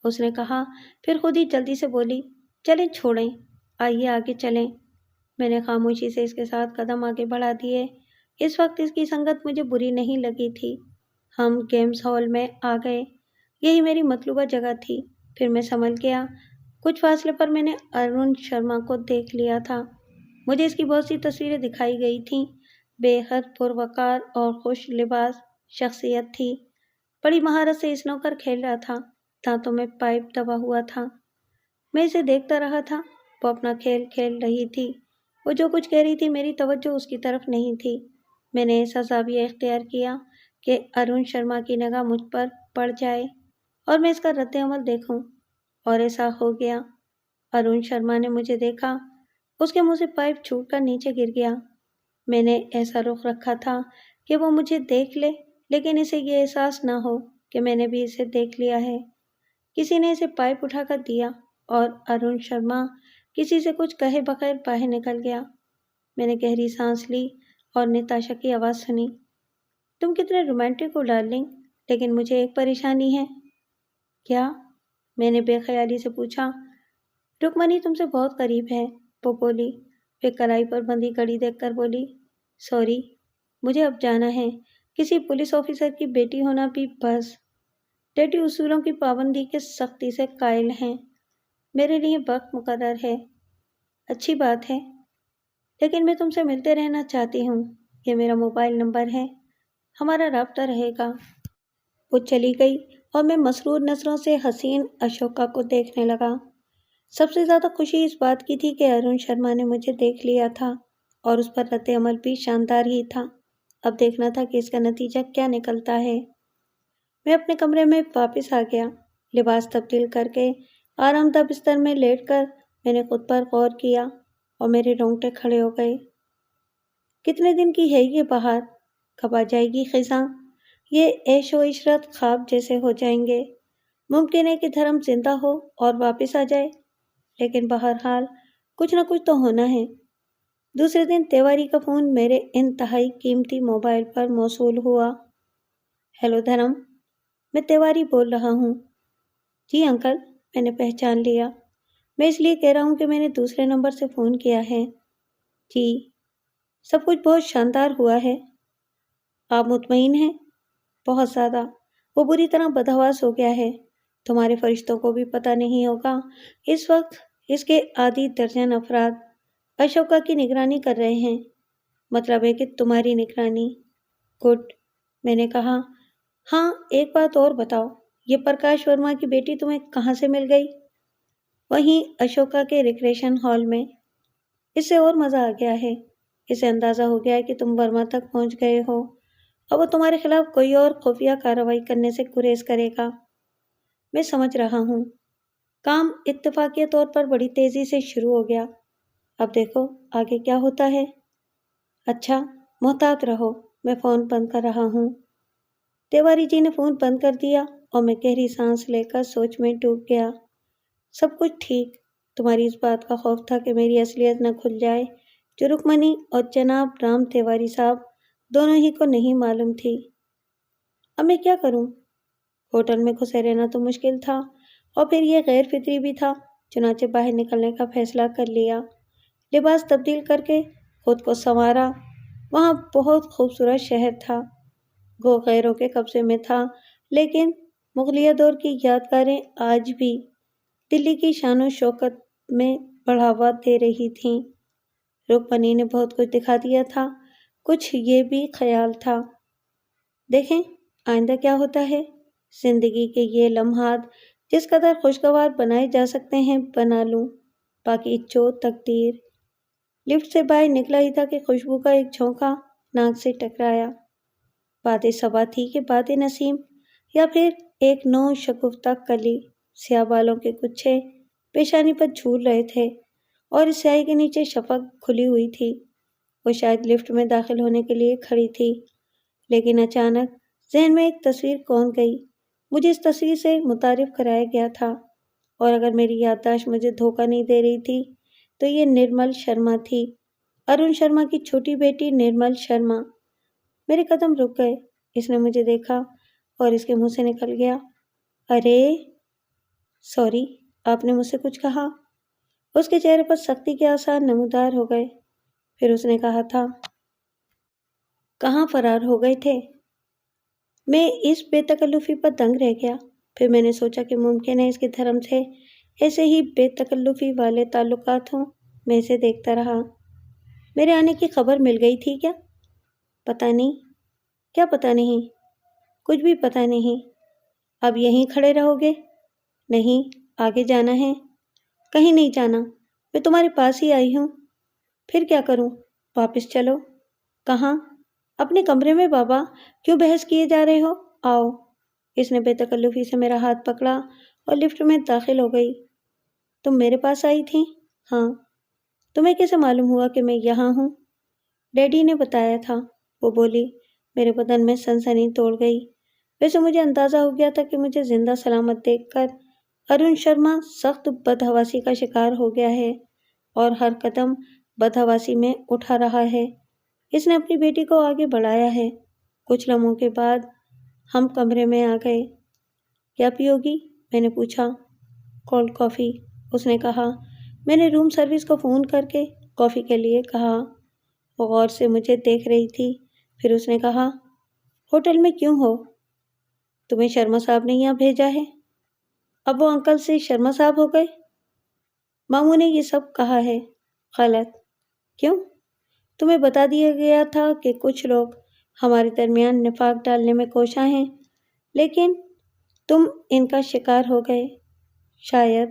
اس نے کہا، پھر خود ہی جلدی سے بولی، چلیں چھوڑیں، آئیے آگے چلیں۔ میں نے خاموشی سے اس کے ساتھ قدم آگے بڑھا دیے۔ اس وقت اس کی سنگت مجھے بری نہیں لگی تھی۔ ہم گیمز ہال میں آ گئے، یہی میری مطلوبہ جگہ تھی۔ پھر میں سنبھل گیا۔ کچھ فاصلے پر میں نے ارون شرما کو دیکھ لیا تھا۔ مجھے اس کی بہت سی تصویریں دکھائی گئی تھیں۔ بے حد پروقار اور خوش لباس شخصیت تھی، بڑی مہارت سے اسنوکر کھیل رہا تھا، دانتوں میں پائپ دبا ہوا تھا۔ میں اسے دیکھتا رہا تھا، وہ اپنا کھیل کھیل رہی تھی۔ وہ جو کچھ کہہ رہی تھی میری توجہ اس کی طرف نہیں تھی۔ میں نے ایسا زاویہ اختیار کیا کہ ارون شرما کی نگاہ مجھ پر پڑ جائے اور میں اس کا رد عمل دیکھوں، اور ایسا ہو گیا۔ ارون شرما نے مجھے دیکھا، اس کے منہ سے پائپ چھوٹ کر نیچے گر گیا۔ میں نے ایسا رخ رکھا تھا کہ وہ مجھے دیکھ لے، لیکن اسے یہ احساس نہ ہو کہ میں نے بھی اسے دیکھ لیا ہے۔ کسی نے اسے پائپ اٹھا کر دیا اور ارون شرما کسی سے کچھ کہے بغیر باہر نکل گیا۔ میں نے گہری سانس لی اور نتاشا کی آواز سنی، تم کتنے رومانٹک ہو ڈارلنگ، لیکن مجھے ایک پریشانی ہے۔ کیا؟ میں نے بے خیالی سے پوچھا۔ رکمنی تم سے بہت قریب ہے، وہ بولی، پھر کلائی پر بندھی گھڑی دیکھ کر بولی، سوری، مجھے اب جانا ہے۔ کسی پولیس آفیسر کی بیٹی ہونا بھی بس، ڈیڈی اصولوں کی پابندی کے سختی سے قائل ہیں۔ میرے لیے وقت مقرر ہے۔ اچھی بات ہے، لیکن میں تم سے ملتے رہنا چاہتی ہوں، یہ میرا موبائل نمبر ہے، ہمارا رابطہ رہے گا۔ وہ چلی گئی اور میں مسرور نظروں سے حسین اشوکا کو دیکھنے لگا۔ سب سے زیادہ خوشی اس بات کی تھی کہ ارون شرما نے مجھے دیکھ لیا تھا اور اس پر رد عمل بھی شاندار ہی تھا۔ اب دیکھنا تھا کہ اس کا نتیجہ کیا نکلتا ہے۔ میں اپنے کمرے میں واپس آ گیا۔ لباس تبدیل کر کے آرام دہ بستر میں لیٹ کر میں نے خود پر غور کیا اور میرے رونگٹے کھڑے ہو گئے۔ کتنے دن کی ہے یہ بہار؟ کب آ جائے گی خزاں؟ یہ عیش و عشرت خواب جیسے ہو جائیں گے۔ ممکن ہے کہ دھرم زندہ ہو اور واپس آ جائے، لیکن بہرحال کچھ نہ کچھ تو ہونا ہے۔ دوسرے دن تیواری کا فون میرے انتہائی قیمتی موبائل پر موصول ہوا۔ ہیلو دھرم، میں تیواری بول رہا ہوں۔ جی انکل، میں نے پہچان لیا۔ میں اس لیے کہہ رہا ہوں کہ میں نے دوسرے نمبر سے فون کیا ہے۔ جی، سب کچھ بہت شاندار ہوا ہے۔ آپ مطمئن ہیں؟ بہت زیادہ۔ وہ بری طرح بدحواس ہو گیا ہے۔ تمہارے فرشتوں کو بھی پتہ نہیں ہوگا۔ اس وقت اس کے آدھی درجن افراد اشوکا کی نگرانی کر رہے ہیں۔ مطلب ہے کہ تمہاری نگرانی۔ گڈ، میں نے کہا۔ ہاں، ایک بات اور بتاؤ، یہ پرکاش ورما کی بیٹی تمہیں کہاں سے مل گئی؟ وہیں اشوکا کے ریکریشن ہال میں۔ اس سے اور مزہ آ گیا ہے۔ اسے اندازہ ہو گیا ہے کہ تم ورما تک پہنچ گئے ہو، اب وہ تمہارے خلاف کوئی اور خفیہ کارروائی کرنے سے گریز کرے گا۔ میں سمجھ رہا ہوں۔ کام اتفاقیہ طور پر بڑی تیزی سے شروع ہو گیا۔ اب دیکھو آگے کیا ہوتا ہے۔ اچھا، محتاط رہو، میں فون بند کر رہا ہوں۔ تیواری جی نے فون بند کر دیا اور میں گہری سانس لے کر سوچ میں ڈوب گیا۔ سب کچھ ٹھیک۔ تمہاری اس بات کا خوف تھا کہ میری اصلیت نہ کھل جائے، جو رکمنی اور جناب رام تیواری صاحب دونوں ہی کو نہیں معلوم تھی۔ اب میں کیا کروں؟ ہوٹل میں گھسے رہنا تو مشکل تھا، اور پھر یہ غیر فطری بھی تھا۔ چنانچہ باہر نکلنے کا فیصلہ کر لیا۔ لباس تبدیل کر کے خود کو سنوارا۔ وہاں بہت خوبصورت شہر تھا، گو غیروں کے قبضے میں تھا، لیکن مغلیہ دور کی یادگاریں آج بھی دلی کی شان و شوکت میں بڑھاوا دے رہی تھیں۔ رکمنی نے بہت کچھ دکھا دیا تھا، کچھ یہ بھی خیال تھا۔ دیکھیں آئندہ کیا ہوتا ہے۔ زندگی کے یہ لمحات جس قدر خوشگوار بنائے جا سکتے ہیں بنا لوں، باقی جو تقدیر۔ لفٹ سے باہر نکلا ہی تھا کہ خوشبو کا ایک جھونکا ناک سے ٹکرایا۔ باد صبا تھی کہ باد نسیم، یا پھر ایک نو شگفتہ کلی۔ سیاہ بالوں کے گچھے پیشانی پر جھول رہے تھے، اور اس سیاہی کے نیچے شفق کھلی ہوئی تھی۔ وہ شاید لفٹ میں داخل ہونے کے لیے کھڑی تھی، لیکن اچانک ذہن میں ایک تصویر کون گئی۔ مجھے اس تصویر سے متعارف کرایا گیا تھا، اور اگر میری یادداشت مجھے دھوکہ نہیں دے رہی تھی تو یہ نرمل شرما تھی، ارون شرما کی چھوٹی بیٹی نرمل شرما۔ میرے قدم رک گئے۔ اس نے مجھے دیکھا اور اس کے منہ سے نکل گیا، ارے سوری، آپ نے مجھ سے کچھ کہا؟ اس کے چہرے پر سختی کے آثار نمودار ہو گئے۔ پھر اس نے کہا تھا، کہاں فرار ہو گئے تھے؟ میں اس بے تکلفی پر دنگ رہ گیا۔ پھر میں نے سوچا کہ ممکن ہے اس کے دھرم سے ایسے ہی بے تکلفی والے تعلقات ہوں۔ میں اسے دیکھتا رہا۔ میرے آنے کی خبر مل گئی تھی کیا؟ پتہ نہیں۔ کیا پتہ نہیں؟ کچھ بھی پتہ نہیں۔ اب یہیں کھڑے رہو گے؟ نہیں، آگے جانا ہے۔ کہیں نہیں جانا، میں تمہارے پاس ہی آئی ہوں۔ پھر کیا کروں؟ واپس چلو۔ کہاں؟ اپنے کمرے میں بابا، کیوں بحث کیے جا رہے ہو؟ آؤ۔ اس نے بے تکلفی سے میرا ہاتھ پکڑا اور لفٹ میں داخل ہو گئی۔ تم میرے پاس آئی تھی؟ ہاں۔ تمہیں کیسے معلوم ہوا کہ میں یہاں ہوں؟ ڈیڈی نے بتایا تھا، وہ بولی۔ میرے بدن میں سنسنی توڑ گئی۔ ویسے مجھے اندازہ ہو گیا تھا کہ مجھے زندہ سلامت دیکھ کر ارون شرما سخت بدحواسی کا شکار ہو گیا ہے، اور ہر قدم بدحواسی میں اٹھا رہا ہے۔ اس نے اپنی بیٹی کو آگے بڑھایا ہے۔ کچھ لمحوں کے بعد ہم کمرے میں آ گئے۔ کیا پیو گی؟ میں نے پوچھا۔ کولڈ کافی، اس نے کہا۔ میں نے روم سروس کو فون کر کے کافی کے لیے کہا۔ وہ غور سے مجھے دیکھ رہی تھی۔ پھر اس نے کہا، ہوٹل میں کیوں ہو؟ تمہیں شرما صاحب نے یہاں بھیجا ہے؟ اب وہ انکل سے شرما صاحب ہو گئے؟ ماموں نے یہ سب کہا ہے۔ غلط۔ کیوں؟ تمہیں بتا دیا گیا تھا کہ کچھ لوگ ہمارے درمیان نفاق ڈالنے میں کوشاں ہیں، لیکن تم ان کا شکار ہو گئے۔ شاید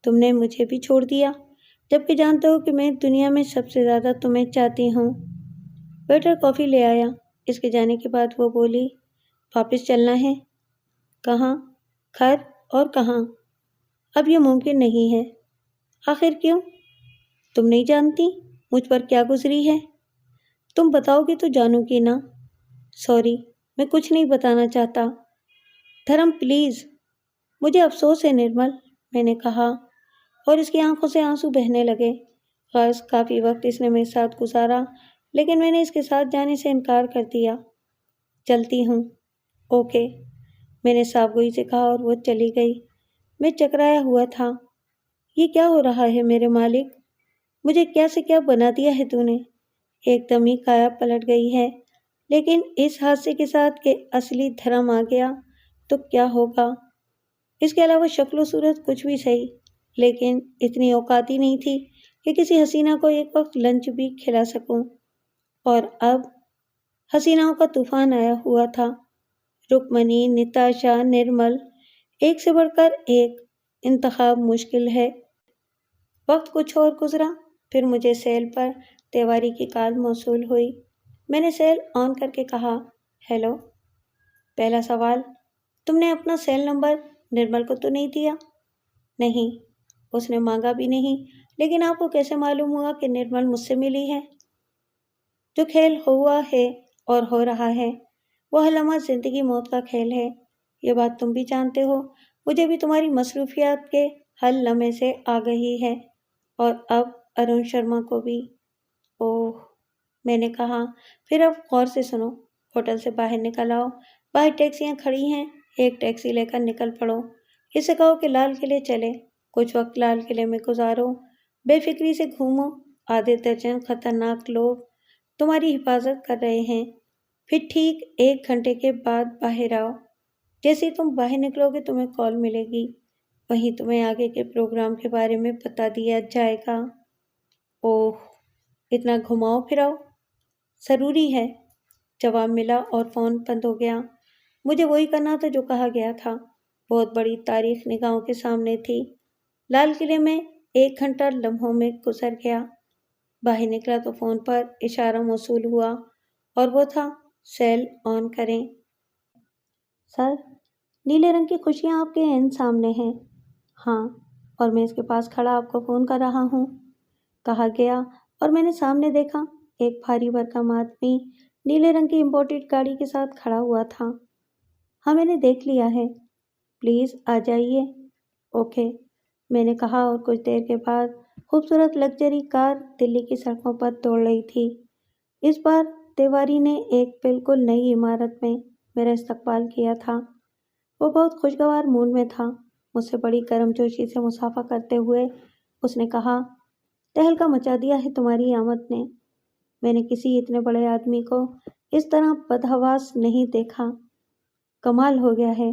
تم نے مجھے بھی چھوڑ دیا، جبکہ جانتے ہو کہ میں دنیا میں سب سے زیادہ تمہیں چاہتی ہوں۔ ویٹر کافی لے آیا۔ اس کے جانے کے بعد وہ بولی، واپس چلنا ہے؟ کہاں؟ گھر، اور کہاں؟ اب یہ ممکن نہیں ہے۔ آخر کیوں؟ تم نہیں جانتی مجھ پر کیا گزری ہے؟ تم بتاؤ گی تو جانو گی نا؟ سوری، میں کچھ نہیں بتانا چاہتا۔ دھرم پلیز۔ مجھے افسوس ہے نرمل، میں نے کہا، اور اس کی آنکھوں سے آنسو بہنے لگے۔ غرض کافی وقت اس نے میرے ساتھ گزارا، لیکن میں نے اس کے ساتھ جانے سے انکار کر دیا۔ چلتی ہوں۔ اوکے، میں نے صاف گوئی سے کہا اور وہ چلی گئی۔ میں چکرایا ہوا تھا۔ یہ کیا ہو رہا ہے میرے مالک؟ مجھے کیا سے کیا بنا دیا ہے تو نے؟ ایک دم ہی کایا پلٹ گئی ہے۔ لیکن اس حادثے کے ساتھ کہ اصلی دھرم آ گیا تو کیا ہوگا؟ اس کے علاوہ شکل و صورت کچھ بھی صحیح، لیکن اتنی اوقات ہی نہیں تھی کہ کسی حسینہ کو ایک وقت لنچ بھی کھلا سکوں۔ اور اب حسیناؤں کا طوفان آیا ہوا تھا۔ رکمنی، نتاشا، نرمل، ایک سے بڑھ کر ایک۔ انتخاب مشکل ہے۔ وقت کچھ اور گزرا، پھر مجھے سیل پر تیواری کی کال موصول ہوئی۔ میں نے سیل آن کر کے کہا، ہیلو۔ پہلا سوال، تم نے اپنا سیل نمبر نرمل کو تو نہیں دیا؟ نہیں، اس نے مانگا بھی نہیں، لیکن آپ کو کیسے معلوم ہوا کہ نرمل مجھ سے ملی ہے؟ جو کھیل ہوا ہے اور ہو رہا ہے، وہ ہر لمحہ زندگی موت کا کھیل ہے۔ یہ بات تم بھی جانتے ہو۔ مجھے بھی تمہاری مصروفیات کے ہر لمحے سے آگہی ہے، اور اب ارون شرما کو بھی۔ اوہ، میں نے کہا، پھر اب غور سے سنو۔ ہوٹل سے باہر نکل آؤ، باہر ٹیکسیاں کھڑی ہیں، ایک ٹیکسی لے کر نکل پڑو۔ اسے کہو کہ لال قلعے چلے، کچھ وقت لال قلعے میں گزارو، بے فکری سے گھومو۔ آدھے درجن خطرناک لوگ تمہاری حفاظت کر رہے ہیں۔ پھر ٹھیک 1 گھنٹے کے بعد باہر آؤ۔ جیسے ہی تم باہر نکلو گے تمہیں کال ملے گی، وہیں تمہیں آگے کے پروگرام کے بارے میں بتا دیا جائے گا۔ اوہ، اتنا گھماؤ پھراؤ؟ ضروری ہے، جواب ملا اور فون بند ہو گیا۔ مجھے وہی کرنا تھا جو کہا گیا تھا۔ بہت بڑی تاریخ نگاہوں کے سامنے تھی۔ لال قلعے میں 1 گھنٹہ لمحوں میں گزر گیا۔ باہر نکلا تو فون پر اشارہ موصول ہوا، اور وہ تھا، سیل آن کریں۔ سر، نیلے رنگ کی خوشیاں آپ کے عین سامنے ہیں۔ ہاں، اور میں اس کے پاس کھڑا آپ کو فون کر رہا ہوں، کہا گیا، اور میں نے سامنے دیکھا ایک بھاری بھرکم آدمی نیلے رنگ کی امپورٹڈ گاڑی کے ساتھ کھڑا ہوا تھا۔ ہاں، میں نے دیکھ لیا ہے، پلیز آ جائیے۔ اوکے، میں نے کہا، اور کچھ دیر کے بعد خوبصورت لگژری کار دلی کی سڑکوں پر دوڑ رہی تھی۔ اس بار تیواری نے ایک بالکل نئی عمارت میں میرا استقبال کیا تھا۔ وہ بہت خوشگوار موڈ میں تھا۔ مجھ سے بڑی گرم جوشی سے مصافحہ کرتے ہوئے اس نے کہا، تہلکہ مچا دیا ہے تمہاری آمد نے۔ میں نے کسی اتنے بڑے آدمی کو اس طرح بدحواس نہیں دیکھا۔ کمال ہو گیا ہے۔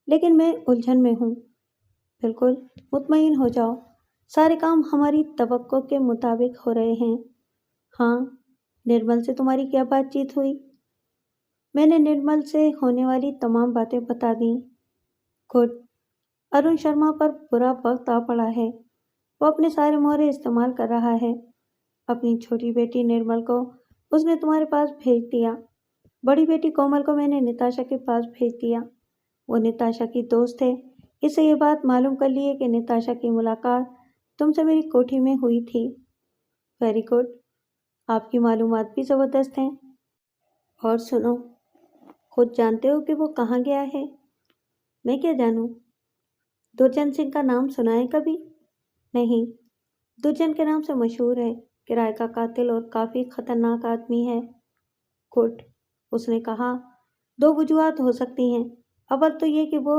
لیکن میں الجھن میں ہوں۔ بالکل مطمئن ہو جاؤ، سارے کام ہماری توقع کے مطابق ہو رہے ہیں۔ ہاں، نرمل سے تمہاری کیا بات چیت ہوئی؟ میں نے نرمل سے ہونے والی تمام باتیں بتا دیں۔ گڈ۔ ارون شرما پر برا وقت آ پڑا ہے۔ وہ اپنے سارے مہرے استعمال کر رہا ہے۔ اپنی چھوٹی بیٹی نرمل کو اس نے تمہارے پاس بھیج دیا۔ بڑی بیٹی کومل کو میں نے نتاشا کے پاس بھیج دیا۔ وہ نتاشا کی دوست ہے۔ اس سے یہ بات معلوم کر لی ہے کہ نتاشا کی ملاقات تم سے میری کوٹھی میں ہوئی تھی۔ ویری گڈ، آپ کی معلومات بھی زبردست ہیں۔ اور سنو، خود جانتے ہو کہ وہ کہاں گیا ہے؟ میں کیا جانوں؟ درجن سنگھ کا نام سنا ہے کبھی؟ نہیں، درجن کے نام سے مشہور ہے، کرائے کا قاتل اور کافی خطرناک آدمی ہے۔ گڈ، اس نے کہا، 2 وجوہات ہو سکتی ہیں۔ اول تو یہ کہ وہ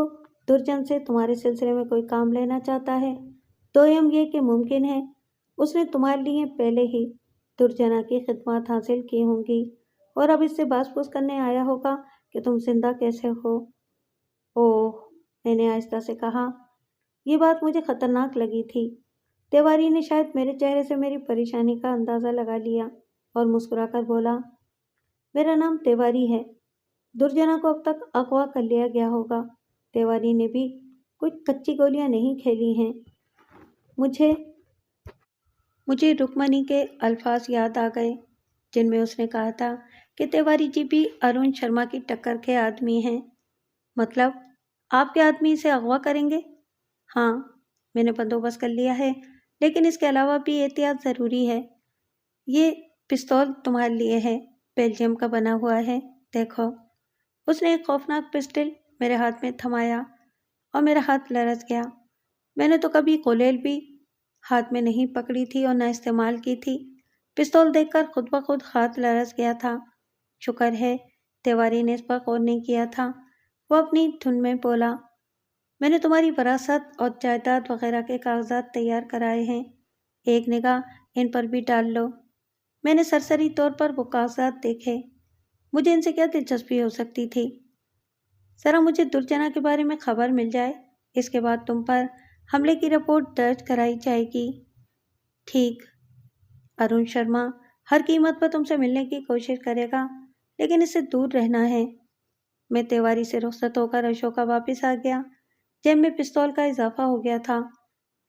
درجن سے تمہارے سلسلے میں کوئی کام لینا چاہتا ہے۔ دوئم یہ کہ ممکن ہے اس نے تمہارے لیے پہلے ہی درجنا کی خدمات حاصل کی ہوں گی، اور اب اس سے باز پوچھ کرنے آیا ہوگا کہ تم زندہ کیسے ہو۔ اوہ، میں نے آہستہ سے کہا، یہ بات مجھے خطرناک لگی تھی۔ تیواری نے شاید میرے چہرے سے میری پریشانی کا اندازہ لگا لیا اور مسکرا کر بولا، میرا نام تیواری ہے۔ درجنا کو اب تک اغوا کر لیا گیا ہوگا۔ تیواری نے بھی کوئی کچی گولیاں نہیں کھیلی ہیں۔ مجھے رکمنی کے الفاظ یاد آ گئے جن میں اس نے کہا تھا کہ تیواری جی بھی ارون شرما کی ٹکر کے آدمی ہیں۔ مطلب آپ کے آدمی اسے اغوا کریں گے؟ ہاں، میں نے بندوبست کر لیا ہے، لیکن اس کے علاوہ بھی احتیاط ضروری ہے۔ یہ پستول تمہارے لیے ہے، بیلجیم کا بنا ہوا ہے، دیکھو۔ اس نے ایک خوفناک پسٹل میرے ہاتھ میں تھمایا اور میرا ہاتھ لرز گیا۔ میں نے تو کبھی کولیل بھی ہاتھ میں نہیں پکڑی تھی اور نہ استعمال کی تھی۔ پستول دیکھ کر خود بخود ہاتھ لرز گیا تھا۔ شکر ہے تیواری نے اس پر غور نہیں کیا تھا۔ وہ اپنی دھن میں بولا، میں نے تمہاری وراثت اور جائیداد وغیرہ کے کاغذات تیار کرائے ہیں، ایک نگاہ ان پر بھی ڈال لو۔ میں نے سرسری طور پر وہ کاغذات دیکھے۔ مجھے ان سے کیا دلچسپی ہو سکتی تھی؟ ذرا مجھے درجنا کے بارے میں خبر مل جائے، اس کے بعد تم پر حملے کی رپورٹ درج کرائی جائے گی۔ ٹھیک۔ ارون شرما ہر قیمت پر تم سے ملنے کی کوشش کرے گا، لیکن اس سے دور رہنا ہے۔ میں تیواری سے رخصت ہو کر اشوکا واپس آ گیا۔ جیب میں پستول کا اضافہ ہو گیا تھا،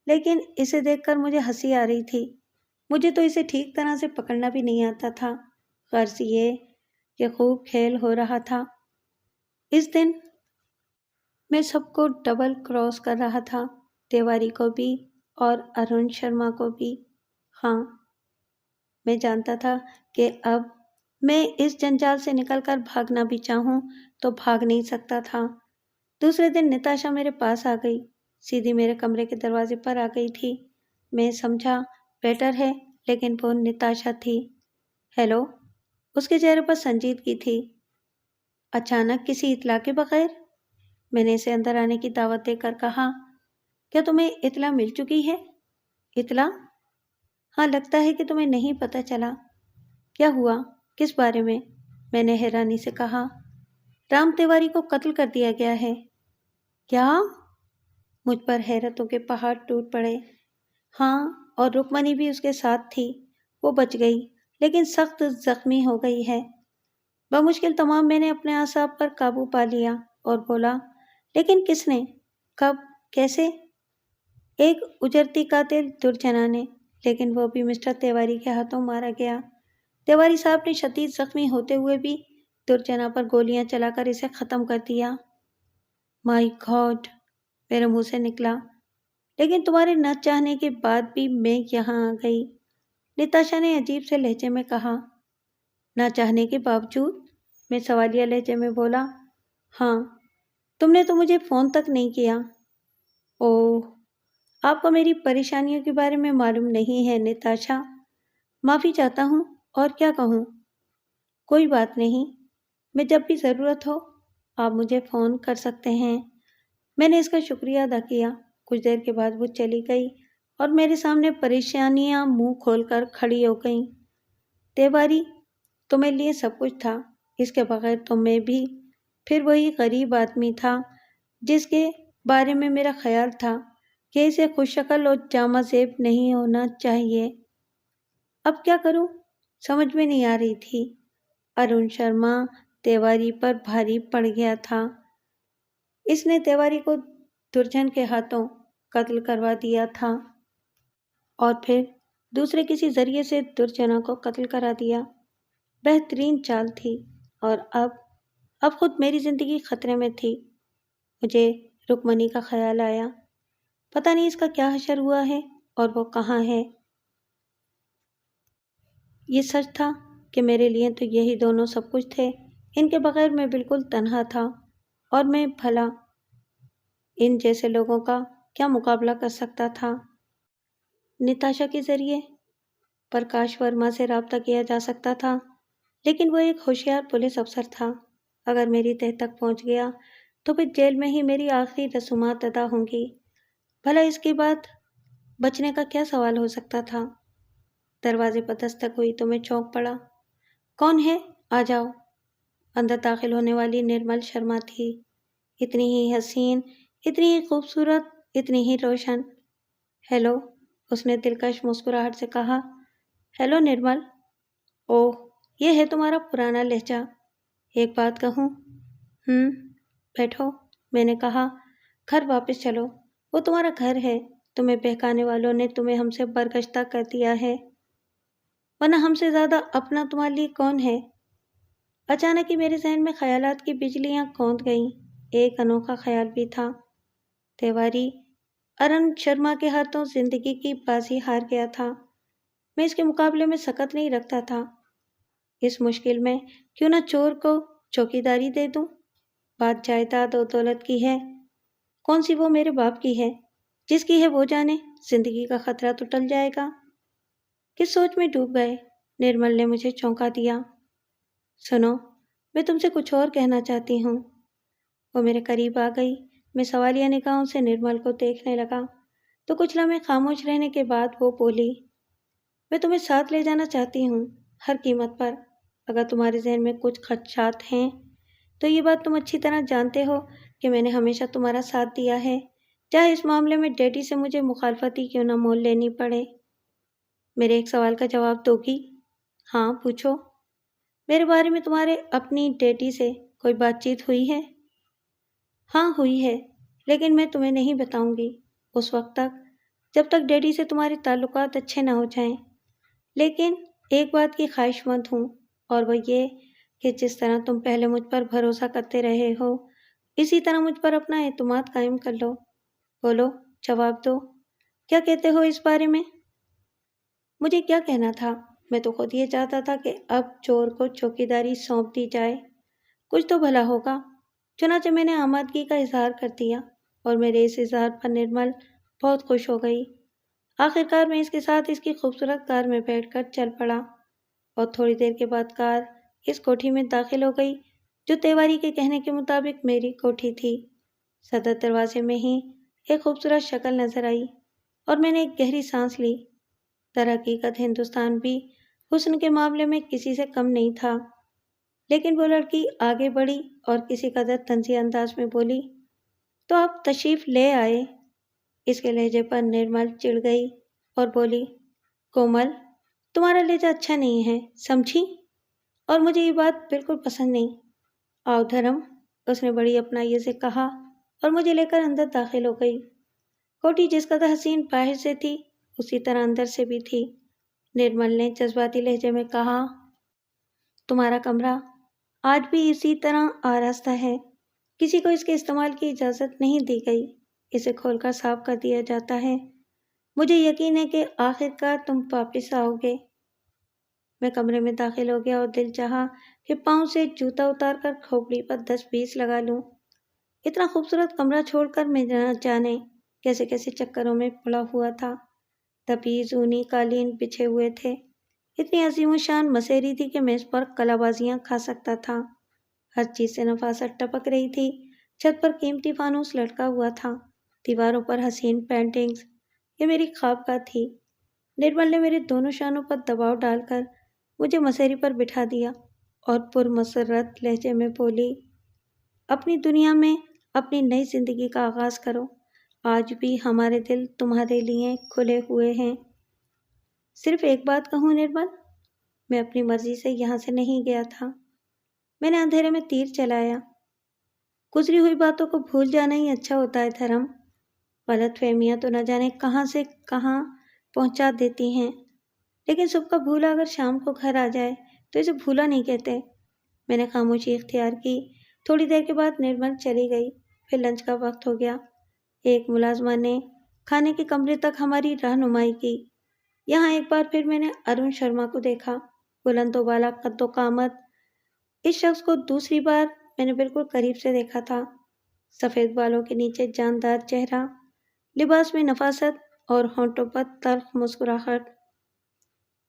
لیکن اسے دیکھ کر مجھے ہنسی آ رہی تھی۔ مجھے تو اسے ٹھیک طرح سے پکڑنا بھی نہیں آتا تھا، غرض یہ کہ خوب کھیل ہو رہا تھا۔ اس دن میں سب کو ڈبل کراس کر رہا تھا، تیواری کو بھی اور ارون شرما کو بھی۔ ہاں، میں جانتا تھا کہ اب میں اس جنجال سے نکل کر بھاگنا بھی چاہوں تو بھاگ نہیں سکتا تھا۔ دوسرے دن نتاشا میرے پاس آ گئی، سیدھی میرے کمرے کے دروازے پر آ گئی تھی۔ میں سمجھا بیٹر ہے، لیکن وہ نتاشا تھی۔ ہیلو، اس کے چہرے پر سنجیدگی تھی۔ اچانک کسی اطلاع کے بغیر؟ میں نے اسے اندر آنے کی دعوت دے کر کہا، کیا تمہیں اطلاع مل چکی ہے؟ اطلاع؟ ہاں، لگتا ہے کہ تمہیں نہیں پتہ چلا۔ کیا ہوا؟ کس بارے میں؟ میں نے حیرانی سے کہا۔ رام تیواری کو قتل کر دیا گیا ہے۔ کیا؟ مجھ پر حیرتوں کے پہاڑ ٹوٹ پڑے۔ ہاں، اور رکمنی بھی اس کے ساتھ تھی۔ وہ بچ گئی، لیکن سخت زخمی ہو گئی ہے۔ بمشکل تمام میں نے اپنے اعصاب پر قابو پا لیا اور بولا، لیکن کس نے؟ کب؟ کیسے؟ ایک اجرتی قاتل درجنا نے، لیکن وہ بھی مسٹر تیواری کے ہاتھوں مارا گیا۔ تیواری صاحب نے شدید زخمی ہوتے ہوئے بھی درجنا پر گولیاں چلا کر اسے ختم کر دیا۔ مائی گاڈ، میرے منہ سے نکلا۔ لیکن تمہارے نہ چاہنے کے بعد بھی میں یہاں آ گئی، نتاشا نے عجیب سے لہجے میں کہا۔ نہ چاہنے کے باوجود؟ میں سوالیہ لہجے میں بولا۔ ہاں، تم نے تو مجھے فون تک نہیں کیا۔ اوہ، آپ کو میری پریشانیوں کے بارے میں معلوم نہیں ہے نتاشا۔ معافی چاہتا ہوں، اور کیا کہوں؟ کوئی بات نہیں، میں جب بھی ضرورت ہو آپ مجھے فون کر سکتے ہیں۔ میں نے اس کا شکریہ ادا کیا۔ کچھ دیر کے بعد وہ چلی گئی اور میرے سامنے پریشانیاں منہ کھول کر کھڑی ہو گئیں۔ تیواری، تمہیں لیے سب کچھ تھا، اس کے بغیر تو میں بھی پھر وہی غریب آدمی تھا جس کے بارے میں میرا خیال تھا کہ اسے خوش شکل اور جامہ زیب نہیں ہونا چاہیے۔ اب کیا کروں سمجھ میں نہیں آ رہی تھی۔ ارون شرما تیواری پر بھاری پڑ گیا تھا۔ اس نے تیواری کو درجن کے ہاتھوں قتل کروا دیا تھا اور پھر دوسرے کسی ذریعے سے درجنا کو قتل کرا دیا۔ بہترین چال تھی، اور اب خود میری زندگی خطرے میں تھی۔ مجھے رکمنی کا خیال آیا، پتہ نہیں اس کا کیا حشر ہوا ہے اور وہ کہاں ہے۔ یہ سچ تھا کہ میرے لیے تو یہی دونوں سب کچھ تھے، ان کے بغیر میں بالکل تنہا تھا، اور میں بھلا ان جیسے لوگوں کا کیا مقابلہ کر سکتا تھا؟ نتاشا کے ذریعے پرکاش ورما سے رابطہ کیا جا سکتا تھا، لیکن وہ ایک ہوشیار پولیس افسر تھا۔ اگر میری تہ تک پہنچ گیا تو پھر جیل میں ہی میری آخری رسومات ادا ہوں گی۔ بھلا اس کے بعد بچنے کا کیا سوال ہو سکتا تھا؟ دروازے پر دستک ہوئی تو میں چونک پڑا۔ کون ہے؟ آ جاؤ۔ اندر داخل ہونے والی نرمل شرما تھی، اتنی ہی حسین، اتنی ہی خوبصورت، اتنی ہی روشن۔ ہیلو، اس نے دلکش مسکراہٹ سے کہا۔ ہیلو نرمل۔ اوہ، یہ ہے تمہارا پرانا لہجہ۔ ایک بات کہوں؟ بیٹھو، میں نے کہا۔ گھر واپس چلو، وہ تمہارا گھر ہے، تمہیں بہکانے والوں نے تمہیں ہم سے برگشتہ کر دیا ہے، ورنہ ہم سے زیادہ اپنا تمہارے لیے کون ہے؟ اچانک ہی میرے ذہن میں خیالات کی بجلیاں کوند گئیں۔ ایک انوکھا خیال بھی تھا۔ تیواری ارون شرما کے ہاتھوں زندگی کی بازی ہار گیا تھا۔ میں اس کے مقابلے میں سکت نہیں رکھتا تھا۔ اس مشکل میں کیوں نہ چور کو چوکیداری دے دوں؟ بات جائیداد اور دولت کی ہے، کون سی وہ میرے باپ کی ہے؟ جس کی ہے وہ جانے، زندگی کا خطرہ تو ٹل جائے گا۔ کس سوچ میں ڈوب گئے؟ نرمل نے مجھے چونکا دیا۔ سنو، میں تم سے کچھ اور کہنا چاہتی ہوں۔ وہ میرے قریب آ گئی۔ میں سوالیہ نگاہوں سے نرمل کو دیکھنے لگا تو کچھ لمحے خاموش رہنے کے بعد وہ بولی، میں تمہیں ساتھ لے جانا چاہتی ہوں، ہر قیمت پر۔ اگر تمہارے ذہن میں کچھ خدشات ہیں تو یہ بات تم اچھی طرح جانتے ہو کہ میں نے ہمیشہ تمہارا ساتھ دیا ہے، چاہے اس معاملے میں ڈیڈی سے مجھے مخالفت ہی کیوں نہ مول لینی پڑے۔ میرے ایک سوال کا جواب دو گی؟ ہاں، پوچھو۔ میرے بارے میں تمہارے اپنی ڈیڈی سے کوئی بات چیت ہوئی ہے؟ ہاں ہوئی ہے، لیکن میں تمہیں نہیں بتاؤں گی اس وقت تک جب تک ڈیڈی سے تمہارے تعلقات اچھے نہ ہو جائیں۔ لیکن ایک بات کی خواہش مند ہوں، اور وہ یہ کہ جس طرح تم پہلے مجھ پر بھروسہ کرتے رہے ہو، اسی طرح مجھ پر اپنا اعتماد قائم کر لو۔ بولو، جواب دو، کیا کہتے ہو اس بارے میں؟ مجھے کیا کہنا تھا؟ میں تو خود یہ چاہتا تھا کہ اب چور کو چوکیداری سونپ دی جائے، کچھ تو بھلا ہوگا۔ چنانچہ میں نے آمادگی کا اظہار کر دیا، اور میرے اس اظہار پر نرمل بہت خوش ہو گئی۔ آخرکار میں اس کے ساتھ اس کی خوبصورت کار میں بیٹھ کر چل پڑا، اور تھوڑی دیر کے بعد کار اس کوٹھی میں داخل ہو گئی جو تیواری کے کہنے کے مطابق میری کوٹھی تھی۔ صدر دروازے میں ہی ایک خوبصورت شکل نظر آئی اور میں نے ایک گہری سانس لی۔ درحقیقت ہندوستان بھی حسن کے معاملے میں کسی سے کم نہیں تھا، لیکن وہ لڑکی آگے بڑھی اور کسی قدر طنزیہ انداز میں بولی، تو آپ تشریف لے آئے۔ اس کے لہجے پر نرمل چڑ گئی اور بولی، کومل، تمہارا لہجہ اچھا نہیں ہے، سمجھی؟ اور مجھے یہ بات بالکل پسند نہیں۔ آؤ دھرم، اس نے بڑی اپنائیت سے کہا اور مجھے لے کر اندر داخل ہو گئی۔ کوٹھی جس قدر حسین باہر سے تھی اسی طرح اندر سے بھی تھی۔ نرمل نے جذباتی لہجے میں کہا، تمہارا کمرہ آج بھی اسی طرح آراستہ ہے، کسی کو اس کے استعمال کی اجازت نہیں دی گئی، اسے کھول کر صاف کر دیا جاتا ہے۔ مجھے یقین ہے کہ آخر کار تم واپس آؤ گے۔ میں کمرے میں داخل ہو گیا اور دل چاہا کہ پاؤں سے جوتا اتار کر کھوپڑی پر 10-20 لگا لوں۔ اتنا خوبصورت کمرہ چھوڑ کر میں نہ جانے کیسے کیسے چکروں میں پڑا ہوا تھا۔ تپیز اونی قالین بچھے ہوئے تھے، اتنی عظیم و شان مسیری تھی کہ میں اس پر کلا بازیاں کھا سکتا تھا۔ ہر چیز سے نفاست ٹپک رہی تھی۔ چھت پر قیمتی فانوس لٹکا ہوا تھا، دیواروں پر حسین پینٹنگز، یہ میری خوابگاہ تھی۔ نرمل نے میرے دونوں شانوں پر دباؤ ڈال کر مجھے مسیری پر بٹھا دیا اور پرمسرت لہجے میں بولی، اپنی دنیا میں اپنی نئی زندگی کا آغاز کرو، آج بھی ہمارے دل تمہارے لیے کھلے ہوئے ہیں۔ صرف ایک بات کہوں نرمل، میں اپنی مرضی سے یہاں سے نہیں گیا تھا، میں نے اندھیرے میں تیر چلایا۔ گزری ہوئی باتوں کو بھول جانا ہی اچھا ہوتا ہے دھرم، غلط فہمیاں تو نہ جانے کہاں سے کہاں پہنچا دیتی ہیں، لیکن صبح کا بھولا اگر شام کو گھر آ جائے تو اسے بھولا نہیں کہتے۔ میں نے خاموشی اختیار کی۔ تھوڑی دیر کے بعد نرمل چلی گئی، پھر لنچ کا وقت ہو گیا۔ ایک ملازمہ نے کھانے کے کمرے تک ہماری رہنمائی کی۔ یہاں ایک بار پھر میں نے ارون شرما کو دیکھا، بلند و بالا قد و قامت۔ اس شخص کو دوسری بار میں نے بالکل قریب سے دیکھا تھا، سفید بالوں کے نیچے جاندار چہرہ، لباس میں نفاست اور ہونٹوں پر تلخ مسکراہٹ۔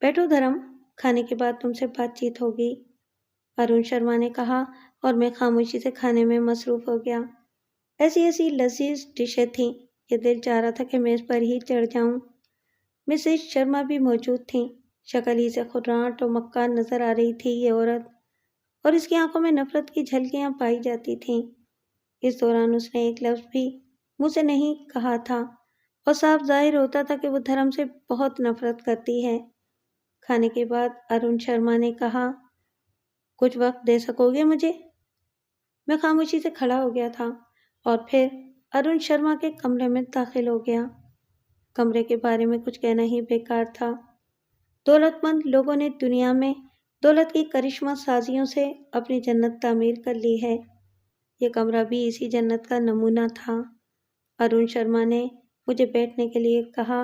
بیٹھو دھرم، کھانے کے بعد تم سے بات چیت ہوگی، ارون شرما نے کہا، اور میں خاموشی سے کھانے میں مصروف ہو گیا۔ ایسی ایسی لذیذ ڈشیں تھیں کہ دل چاہ رہا تھا کہ میں اس پر ہی چڑھ جاؤں۔ مسز شرما بھی موجود تھیں، شکل ہی سے خراٹ و مکار نظر آ رہی تھی یہ عورت، اور اس کی آنکھوں میں نفرت کی جھلکیاں پائی جاتی تھیں۔ اس دوران اس نے ایک لفظ بھی منہ سے نہیں کہا تھا، اور صاف ظاہر ہوتا تھا کہ وہ دھرم سے بہت نفرت کرتی ہے۔ کھانے کے بعد ارون شرما نے کہا، کچھ وقت دے سکو گے مجھے؟ میں خاموشی سے کھڑا ہو گیا تھا اور پھر ارون شرما کے کمرے میں داخل ہو گیا۔ کمرے کے بارے میں کچھ کہنا ہی بیکار تھا۔ دولت مند لوگوں نے دنیا میں دولت کی کرشمہ سازیوں سے اپنی جنت تعمیر کر لی ہے، یہ کمرہ بھی اسی جنت کا نمونہ تھا۔ ارون شرما نے مجھے بیٹھنے کے لیے کہا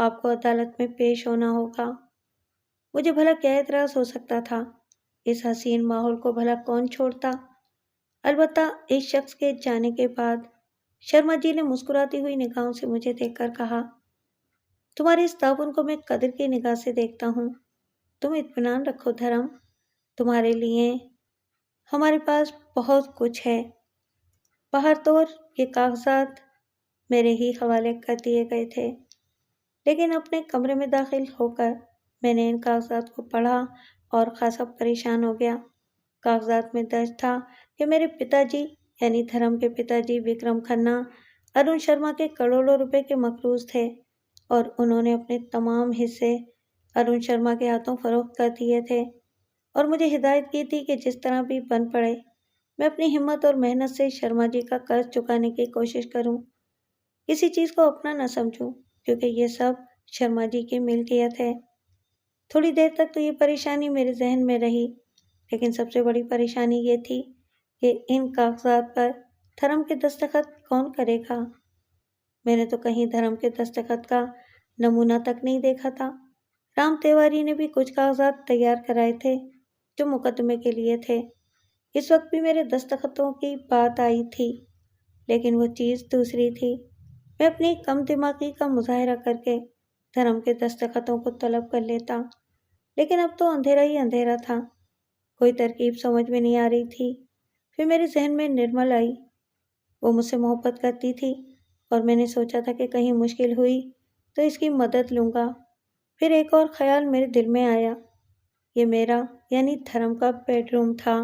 آپ کو عدالت میں پیش ہونا ہوگا۔ مجھے بھلا کیا اعتراض ہو سکتا تھا؟ اس حسین ماحول کو بھلا کون چھوڑتا؟ البتہ اس شخص کے جانے کے بعد شرما جی نے مسکراتی ہوئی نگاہوں سے مجھے دیکھ کر کہا، تمہاری اس تعاون کو میں قدر کی نگاہ سے دیکھتا ہوں۔ تم اطمینان رکھو دھرم، تمہارے لیے ہمارے پاس بہت کچھ ہے۔ باہر طور یہ کاغذات میرے ہی حوالے کر دیے گئے تھے، لیکن اپنے کمرے میں داخل ہو کر میں نے ان کاغذات کو پڑھا اور خاصا پریشان ہو گیا۔ کاغذات میں درج تھا کہ میرے پتا جی یعنی دھرم کے پتا جی وکرم کھنہ ارون شرما کے کروڑوں روپے کے مقروض تھے اور انہوں نے اپنے تمام حصے ارون شرما کے ہاتھوں فروخت کر دیے تھے، اور مجھے ہدایت کی تھی کہ جس طرح بھی بن پڑے میں اپنی ہمت اور محنت سے شرما جی کا قرض چکانے کی کوشش کروں، کسی چیز کو اپنا نہ سمجھوں، کیونکہ یہ سب شرما جی کی ملکیت ہے۔ تھوڑی دیر تک تو یہ پریشانی میرے ذہن میں رہی، لیکن سب سے بڑی پریشانی یہ تھی کہ ان کاغذات پر دھرم کے دستخط کون کرے گا؟ میں نے تو کہیں دھرم کے دستخط کا نمونہ تک نہیں دیکھا تھا۔ رام تیواری نے بھی کچھ کاغذات تیار کرائے تھے جو مقدمے کے لیے تھے۔ اس وقت بھی میرے دستخطوں کی بات آئی تھی، لیکن وہ چیز دوسری تھی۔ میں اپنی کم دماغی کا مظاہرہ کر کے دھرم کے دستخطوں کو طلب کر لیتا، لیکن اب تو اندھیرا ہی اندھیرا تھا، کوئی ترکیب سمجھ میں نہیں آ رہی تھی۔ پھر میرے ذہن میں نرمل آئی۔ وہ مجھ سے محبت کرتی تھی اور میں نے سوچا تھا کہ کہیں مشکل ہوئی تو اس کی مدد لوں گا۔ پھر ایک اور خیال میرے دل میں آیا، یہ میرا یعنی دھرم کا بیڈ روم تھا،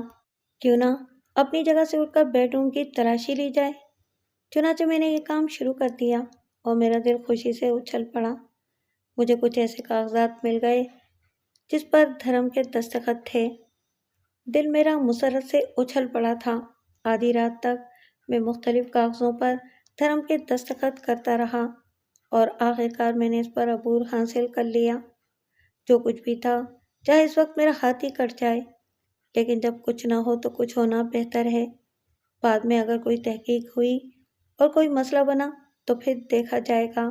کیوں نہ اپنی جگہ سے اٹھ کر بیڈ روم کی تلاشی لی جائے۔ چنانچہ میں نے یہ کام شروع کر دیا اور میرا دل خوشی سے اچھل پڑا۔ مجھے کچھ ایسے کاغذات مل گئے جس پر دھرم کے دستخط تھے۔ دل میرا مسرت سے اچھل پڑا تھا۔ آدھی رات تک میں مختلف کاغذوں پر دھرم کے دستخط کرتا رہا اور آخرکار میں نے اس پر عبور حاصل کر لیا۔ جو کچھ بھی تھا، چاہے اس وقت میرا ہاتھ ہی کٹ جائے، لیکن جب کچھ نہ ہو تو کچھ ہونا بہتر ہے۔ بعد میں اگر کوئی تحقیق ہوئی اور کوئی مسئلہ بنا تو پھر دیکھا جائے گا۔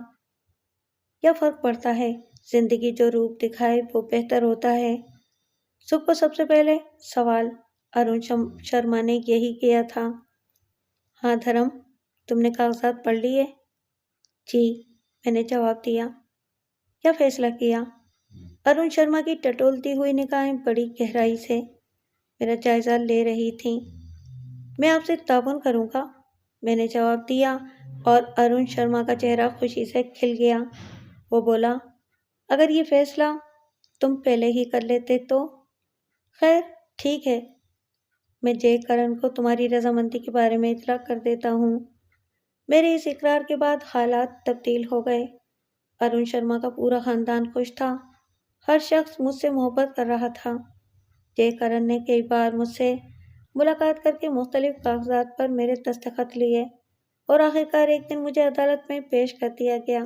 کیا فرق پڑتا ہے، زندگی جو روپ دکھائے وہ بہتر ہوتا ہے۔ صبح کو سب سے پہلے سوال ارون شرما نے یہی کیا تھا۔ ہاں دھرم، تم نے کاغذات پڑھ لیے؟ جی، میں نے جواب دیا۔ کیا فیصلہ کیا؟ ارون شرما کی ٹٹولتی ہوئی نگاہیں بڑی گہرائی سے میرا جائزہ لے رہی تھیں۔ میں آپ سے تعاون کروں گا، میں نے جواب دیا، اور ارون شرما کا چہرہ خوشی سے کھل گیا۔ وہ بولا، اگر یہ فیصلہ تم پہلے ہی کر لیتے تو؟ خیر ٹھیک ہے، میں جے کرن کو تمہاری رضامندی کے بارے میں اطلاع کر دیتا ہوں۔ میرے اس اقرار کے بعد حالات تبدیل ہو گئے۔ ارون شرما کا پورا خاندان خوش تھا، ہر شخص مجھ سے محبت کر رہا تھا۔ جے کرن نے کئی بار مجھ سے ملاقات کر کے مختلف کاغذات پر میرے دستخط لیے اور آخرکار ایک دن مجھے عدالت میں پیش کر دیا گیا۔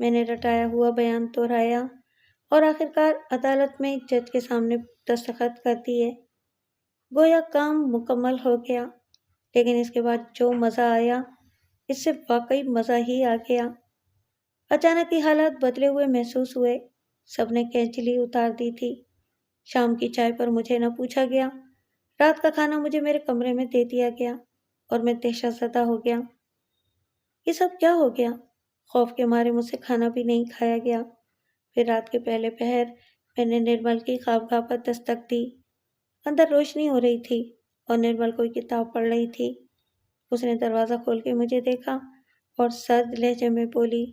میں نے رٹایا ہوا بیان دہرایا اور آخرکار عدالت میں جج کے سامنے دستخط کر دیے۔ گویا کام مکمل ہو گیا، لیکن اس کے بعد جو مزہ آیا اس سے واقعی مزہ ہی آ گیا۔ اچانک ہی حالات بدلے ہوئے محسوس ہوئے۔ سب نے کینچلی اتار دی تھی۔ شام کی چائے پر مجھے نہ پوچھا گیا۔ رات کا کھانا مجھے میرے کمرے میں دے دیا گیا اور میں دہشت زدہ ہو گیا۔ یہ سب کیا ہو گیا؟ خوف کے مارے مجھ سے کھانا بھی نہیں کھایا گیا۔ پھر رات کے پہلے پہر میں نے نرمل کی خوابگاہ پر دستک دی۔ اندر روشنی ہو رہی تھی اور نرمل کوئی کتاب پڑھ رہی تھی۔ اس نے دروازہ کھول کے مجھے دیکھا اور سرد لہجے میں بولی،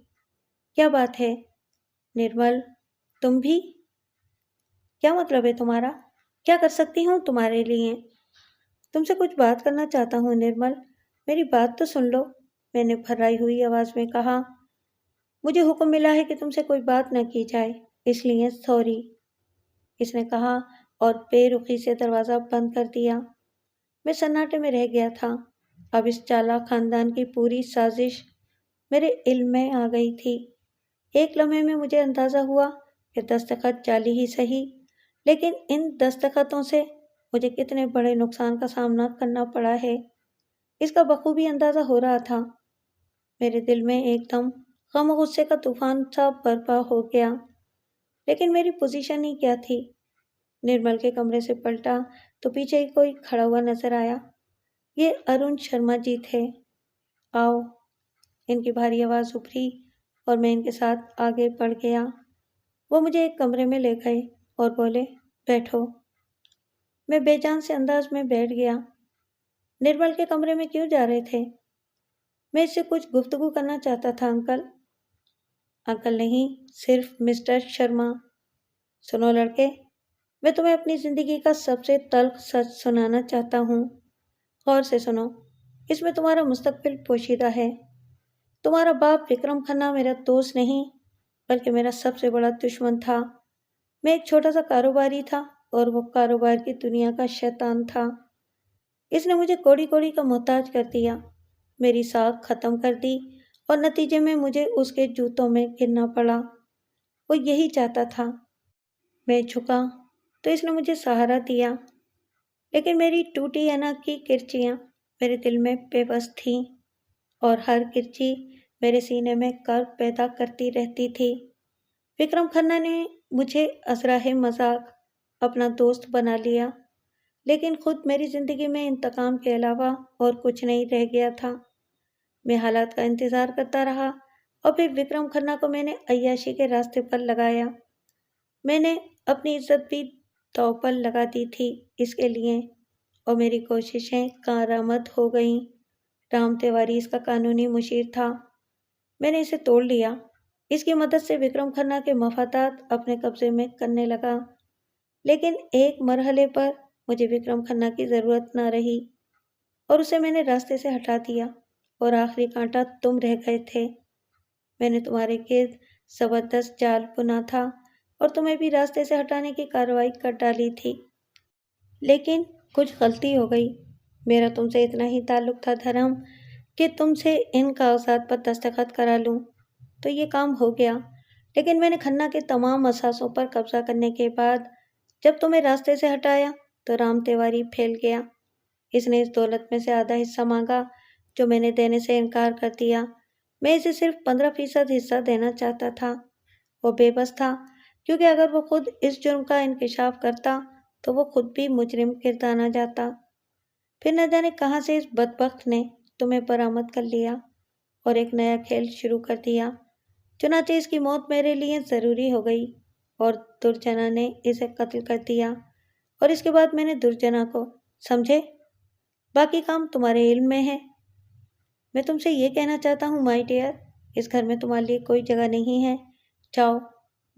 کیا بات ہے نرمل، تم بھی؟ کیا مطلب ہے تمہارا؟ کیا کر سکتی ہوں تمہارے لیے؟ تم سے کچھ بات کرنا چاہتا ہوں نرمل، میری بات تو سن لو، میں نے بھرائی ہوئی آواز میں کہا۔ مجھے حکم ملا ہے کہ تم سے کوئی بات نہ کی جائے، اس لیے سوری، اس نے کہا اور بے رخی سے دروازہ بند کر دیا۔ میں سناٹے میں رہ گیا تھا۔ اب اس چالاک خاندان کی پوری سازش میرے علم میں آ گئی تھی۔ ایک لمحے میں مجھے اندازہ ہوا کہ دستخط جعلی ہی صحیح، لیکن ان دستخطوں سے مجھے کتنے بڑے نقصان کا سامنا کرنا پڑا ہے، اس کا بخوبی اندازہ ہو رہا تھا۔ میرے دل میں ایک دم غم و غصے کا طوفان سا برپا ہو گیا۔ لیکن میری پوزیشن ہی کیا تھی؟ نرمل کے کمرے سے پلٹا تو پیچھے ہی کوئی کھڑا ہوا نظر آیا۔ یہ ارون شرما جی تھے۔ آؤ، ان کی بھاری آواز ابھری اور میں ان کے ساتھ آگے بڑھ گیا۔ وہ مجھے ایک کمرے میں لے گئے اور بولے، بیٹھو۔ میں بے جان سے انداز میں بیٹھ گیا۔ نرمل کے کمرے میں کیوں جا رہے تھے؟ میں اس سے کچھ گفتگو کرنا چاہتا تھا انکل۔ انکل نہیں، صرف مسٹر شرما۔ سنو لڑکے، میں تمہیں اپنی زندگی کا سب سے تلخ سچ سنانا چاہتا ہوں۔ غور سے سنو، اس میں تمہارا مستقبل پوشیدہ ہے۔ تمہارا باپ وکرم کھنہ میرا دوست نہیں بلکہ میرا سب سے بڑا دشمن تھا۔ میں ایک چھوٹا سا کاروباری تھا اور وہ کاروبار کی دنیا کا شیطان تھا۔ اس نے مجھے کوڑی کوڑی کا محتاج کر دیا، میری ساکھ ختم کر دی اور نتیجے میں مجھے اس کے جوتوں میں گرنا پڑا۔ وہ یہی چاہتا تھا۔ میں جھکا تو اس نے مجھے سہارا دیا، لیکن میری ٹوٹی انا کی کرچیاں میرے دل میں بے بس تھیں اور ہر کرچی میرے سینے میں کرب پیدا کرتی رہتی تھی۔ وکرم کھنہ نے مجھے ازراہ مذاق اپنا دوست بنا لیا، لیکن خود میری زندگی میں انتقام کے علاوہ اور کچھ نہیں رہ گیا تھا۔ میں حالات کا انتظار کرتا رہا اور پھر وکرم کھنہ کو میں نے عیاشی کے راستے پر لگایا۔ میں نے اپنی عزت بھی داؤ پر لگا دی تھی اس کے لیے، اور میری کوششیں کارآمد ہو گئیں۔ رام تیواری اس کا قانونی مشیر تھا۔ میں نے اسے توڑ لیا۔ اس کی مدد سے وکرم کھنہ کے مفادات اپنے قبضے میں کرنے لگا، لیکن ایک مرحلے پر مجھے وکرم کھنہ کی ضرورت نہ رہی اور اسے میں نے راستے سے ہٹا دیا، اور آخری کانٹا تم رہ گئے تھے۔ میں نے تمہارے گرد زبردست جال بنا تھا اور تمہیں بھی راستے سے ہٹانے کی کارروائی کر ڈالی تھی، لیکن کچھ غلطی ہو گئی۔ میرا تم سے اتنا ہی تعلق تھا دھرم کہ تم سے ان کاغذات پر دستخط کرا لوں تو یہ کام ہو گیا، لیکن میں نے کھنہ کے تمام اثاثوں پر قبضہ کرنے کے بعد جب تمہیں راستے سے ہٹایا تو رام تیواری پھیل گیا۔ اس نے اس دولت میں سے آدھا حصہ مانگا جو میں نے دینے سے انکار کر دیا۔ میں اسے صرف 15% حصہ دینا چاہتا تھا۔ وہ بے بس تھا، کیونکہ اگر وہ خود اس جرم کا انکشاف کرتا تو وہ خود بھی مجرم گردانا جاتا۔ پھر نہ جانے کہاں سے اس بدبخت نے تمہیں برآمد کر لیا اور ایک نیا کھیل شروع کر دیا۔ چنانچہ اس کی موت میرے لیے ضروری ہو گئی اور درجنا نے اسے قتل کر دیا، اور اس کے بعد میں نے درجنا کو، سمجھے؟ باقی کام تمہارے علم میں ہے۔ میں تم سے یہ کہنا چاہتا ہوں مائی ڈیئر، اس گھر میں تمہارے لیے کوئی جگہ نہیں ہے۔ جاؤ،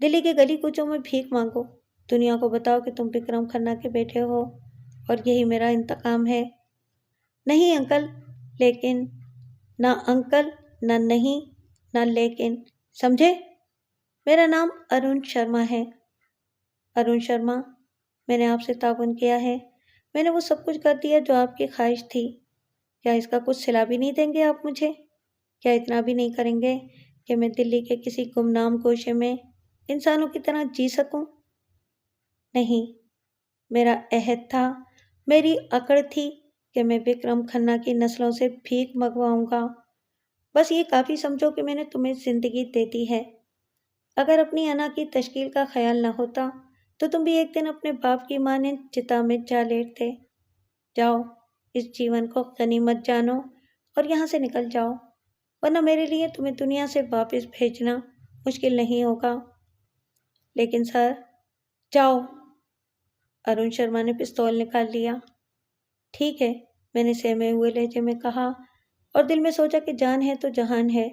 دلی کے گلی کوچوں میں بھیک مانگو، دنیا کو بتاؤ کہ تم وکرم کھنہ کے بیٹے ہو اور یہی میرا انتقام ہے۔ نہیں انکل، لیکن، نہ انکل، نہ نہیں، نہ لیکن، سمجھے؟ میرا نام ارون شرما ہے۔ ارون شرما، میں نے آپ سے تعاون کیا ہے۔ میں نے وہ سب کچھ کر دیا جو آپ کی خواہش تھی۔ کیا اس کا کچھ صلہ بھی نہیں دیں گے آپ مجھے؟ کیا اتنا بھی نہیں کریں گے کہ میں دلی کے کسی گمنام گوشے میں انسانوں کی طرح جی سکوں؟ نہیں، میرا عہد تھا، میری اکڑ تھی کہ میں وکرم کھنہ کی نسلوں سے بھیک منگواؤں گا۔ بس یہ کافی سمجھو کہ میں نے تمہیں زندگی دے دی ہے۔ اگر اپنی انا کی تشکیل کا خیال نہ ہوتا تو تم بھی ایک دن اپنے باپ کی مانند چتا میں جا لیٹتے۔ جاؤ، اس جیون کو غنیمت جانو اور یہاں سے نکل جاؤ، ورنہ میرے لیے تمہیں دنیا سے واپس بھیجنا مشکل نہیں ہوگا۔ لیکن سر، جاؤ۔ ارون شرما نے پستول نکال لیا۔ ٹھیک ہے، میں نے سہمے ہوئے لہجے میں کہا، اور دل میں سوچا کہ جان ہے تو جہان ہے،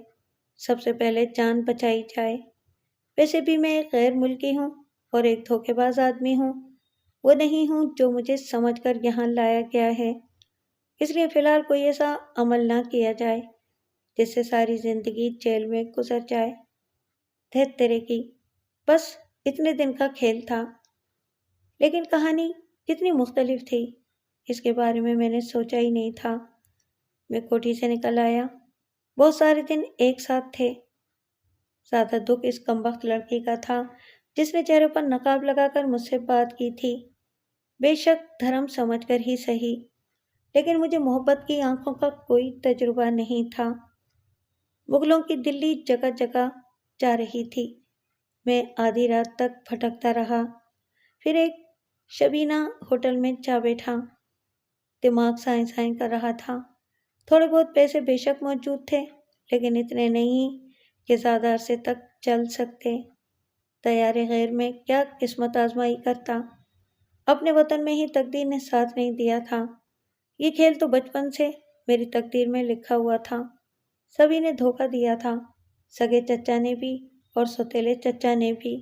سب سے پہلے جان بچائی جائے۔ ویسے بھی میں ایک غیر ملکی ہوں اور ایک دھوکے باز آدمی ہوں، وہ نہیں ہوں جو مجھے سمجھ کر یہاں لایا گیا ہے۔ اس لیے فی الحال کوئی ایسا عمل نہ کیا جائے جس سے ساری زندگی جیل میں گزر جائے۔ دھت تیرے کی، بس اتنے دن کا کھیل تھا، لیکن کہانی کتنی مختلف تھی اس کے بارے میں نے سوچا ہی نہیں تھا۔ میں کوٹھی سے نکل آیا۔ بہت سارے دن ایک ساتھ تھے۔ زیادہ دکھ اس کمبخت لڑکی کا تھا جس نے چہرے پر نقاب لگا کر مجھ سے بات کی تھی، بے شک دھرم سمجھ کر ہی صحیح، لیکن مجھے محبت کی آنکھوں کا کوئی تجربہ نہیں تھا۔ مغلوں کی دلی جگہ جگہ جا رہی تھی۔ میں آدھی رات تک بھٹکتا رہا، پھر ایک شبینہ ہوٹل میں جا بیٹھا۔ دماغ سائیں سائیں کر رہا تھا۔ تھوڑے بہت پیسے بے شک موجود تھے، لیکن اتنے نہیں کہ زیادہ عرصے تک چل سکتے۔ تیار غیر میں کیا قسمت آزمائی کرتا؟ اپنے وطن میں ہی تقدیر نے ساتھ نہیں دیا تھا۔ یہ کھیل تو بچپن سے میری تقدیر میں لکھا ہوا تھا۔ سبھی نے دھوکہ دیا تھا، سگے چچا نے بھی اور سوتیلے چچا نے بھی۔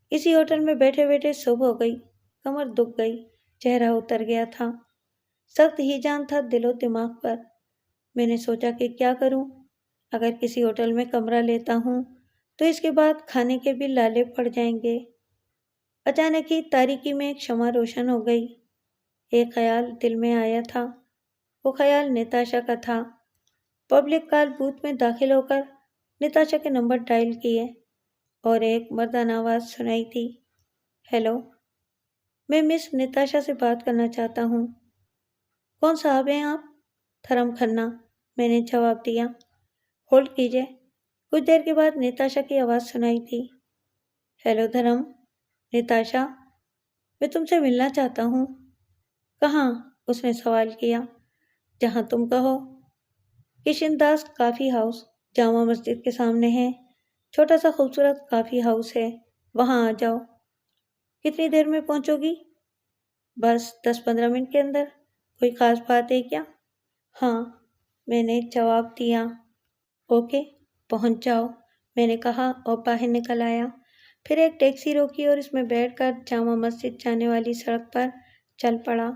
اسی ہوٹل میں بیٹھے بیٹھے صبح ہو گئی، کمر دکھ گئی، چہرہ اتر گیا تھا، سخت ہی جان تھا دل و دماغ پر۔ میں نے سوچا کہ کیا کروں؟ اگر کسی ہوٹل میں کمرہ لیتا ہوں تو اس کے بعد کھانے کے بھی لالے پڑ جائیں گے۔ اچانک ہی تاریکی میں ایک شمع روشن ہو گئی۔ ایک خیال دل میں آیا تھا، وہ خیال نتاشا کا تھا۔ پبلک کال بوتھ میں داخل ہو کر نتاشا کے نمبر ڈائل کیے اور ایک مردانہ آواز سنائی تھی، ہیلو، میں مس نتاشا سے بات کرنا چاہتا ہوں۔ کون صاحب ہیں آپ؟ دھرم کھنہ، میں نے جواب دیا۔ ہولڈ کیجیے۔ کچھ دیر کے بعد نتاشا کی آواز سنائی تھی، ہیلو دھرم، نتاشا، میں تم سے ملنا چاہتا ہوں۔ کہاں؟ اس نے سوال کیا۔ جہاں تم کہو۔ کشن داس کافی ہاؤس جامع مسجد کے سامنے ہے، چھوٹا سا خوبصورت کافی ہاؤس ہے، وہاں آ جاؤ۔ کتنی دیر میں پہنچو گی؟ بس 10-15 منٹ کے اندر۔ کوئی خاص بات ہے کیا؟ ہاں، میں نے جواب دیا۔ اوکے، پہنچ جاؤ، میں نے کہا اور باہر نکل آیا۔ پھر ایک ٹیکسی روکی اور اس میں بیٹھ کر جامع مسجد جانے والی سڑک پر چل پڑا۔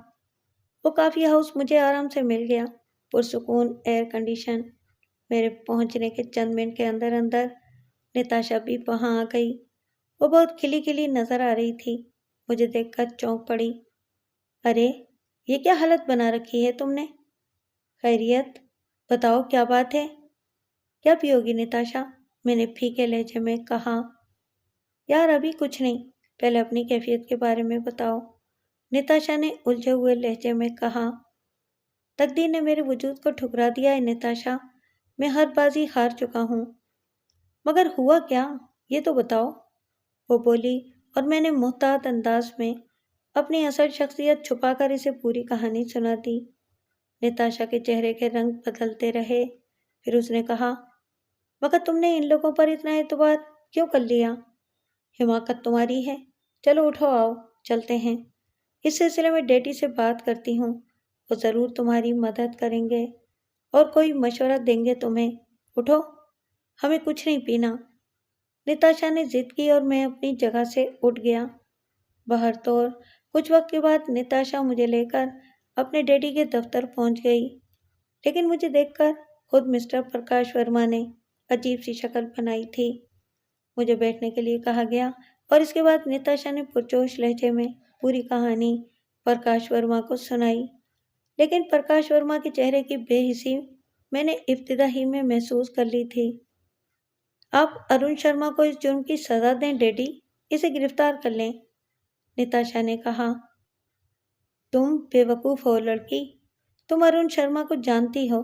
وہ کافی ہاؤس مجھے آرام سے مل گیا، پرسکون، ایئر کنڈیشن۔ میرے پہنچنے کے چند منٹ کے اندر اندر نتاشا بھی وہاں آ گئی۔ وہ بہت کھلی کھلی نظر آ رہی تھی۔ مجھے دیکھ کر چونک پڑی۔ ارے، یہ کیا حالت بنا رکھی ہے تم نے؟ خیریت؟ بتاؤ کیا بات ہے؟ کیا پیو گی نتاشا؟ میں نے پھیکے لہجے میں کہا۔ یار ابھی کچھ نہیں، پہلے اپنی کیفیت کے بارے میں بتاؤ، نتاشا نے الجھے ہوئے لہجے میں کہا۔ تقدیر نے میرے وجود کو ٹھکرا دیا ہے نتاشا، میں ہر بازی ہار چکا ہوں۔ مگر ہوا کیا؟ یہ تو بتاؤ، وہ بولی، اور میں نے محتاط انداز میں اپنی اصل شخصیت چھپا کر اسے پوری کہانی سنا دی۔ نتاشا کے چہرے کے رنگ بدلتے رہے، پھر اس نے کہا، مگر تم نے ان لوگوں پر اتنا اعتبار کیوں کر لیا؟ حماقت تمہاری ہے۔ چلو اٹھو، آؤ چلتے ہیں۔ اس سلسلے میں ڈیڈی سے بات کرتی ہوں، وہ ضرور تمہاری مدد کریں گے اور کوئی مشورہ دیں گے تمہیں۔ اٹھو، ہمیں کچھ نہیں پینا۔ نتاشا نے ضد کی اور میں اپنی جگہ سے اٹھ گیا۔ بہرطور کچھ وقت کے بعد نتاشا مجھے لے کر اپنے ڈیڈی کے دفتر پہنچ گئی، لیکن مجھے دیکھ کر خود مسٹر پرکاش ورما نے عجیب سی شکل بنائی تھی۔ مجھے بیٹھنے کے لیے کہا گیا اور اس کے بعد نتاشا نے پرجوش لہجے میں پوری کہانی پرکاش ورما کو سنائی، لیکن پرکاش ورما کے چہرے کی بے حسی میں نے ابتدا ہی میں محسوس کر لی تھی۔ آپ ارون شرما کو اس جرم کی سزا دیں ڈیڈی، اسے گرفتار کر لیں، نتاشا نے کہا۔ تم بے وقوف ہو لڑکی، تم ارون شرما کو جانتی ہو،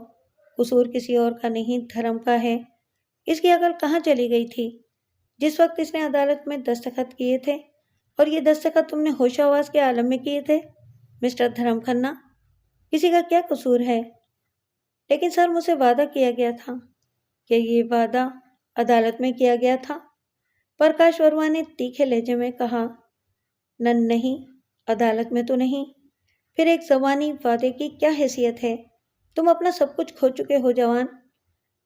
قصور کسی اور کا نہیں، دھرم کا ہے۔ اس کی عقل کہاں چلی گئی تھی جس وقت اس نے عدالت میں دستخط کیے تھے، اور یہ دستخط تم نے ہوش و حواس کے عالم میں کیے تھے؟ مسٹر دھرم کھنہ، کسی کا کیا قصور ہے؟ لیکن سر، مجھ سے وعدہ کیا گیا تھا۔ کہ یہ وعدہ عدالت میں کیا گیا تھا؟ پرکاش ورما نے تیکھے لہجے میں کہا۔ نہیں، عدالت میں تو نہیں۔ پھر ایک زبانی وعدے کی کیا حیثیت ہے؟ تم اپنا سب کچھ کھو چکے ہو جوان،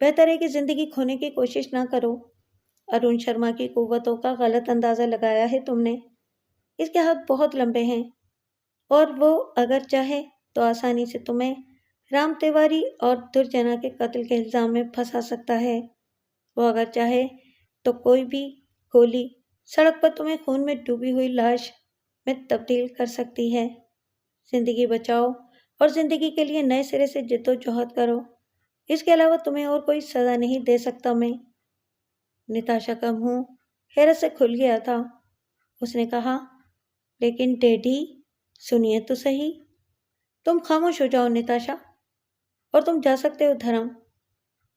بہتر ہے کہ زندگی کھونے کی کوشش نہ کرو۔ ارون شرما کی قوتوں کا غلط اندازہ لگایا ہے تم نے، اس کے ہاتھ بہت لمبے ہیں، اور وہ اگر چاہے تو آسانی سے تمہیں رام تیواری اور درجنا کے قتل کے الزام میں پھنسا سکتا ہے۔ وہ اگر چاہے تو کوئی بھی گولی سڑک پر تمہیں خون میں ڈوبی ہوئی لاش میں تبدیل کر سکتی ہے۔ زندگی بچاؤ اور زندگی کے لیے نئے سرے سے جد و جہد کرو، اس کے علاوہ تمہیں اور کوئی سزا نہیں دے سکتا میں۔ نتاشا کا منہ حیرت سے کھل گیا تھا۔ اس نے کہا، لیکن ڈیڈی سنیے تو صحیح۔ تم خاموش ہو جاؤ نتاشا، اور تم جا سکتے ہو دھرم،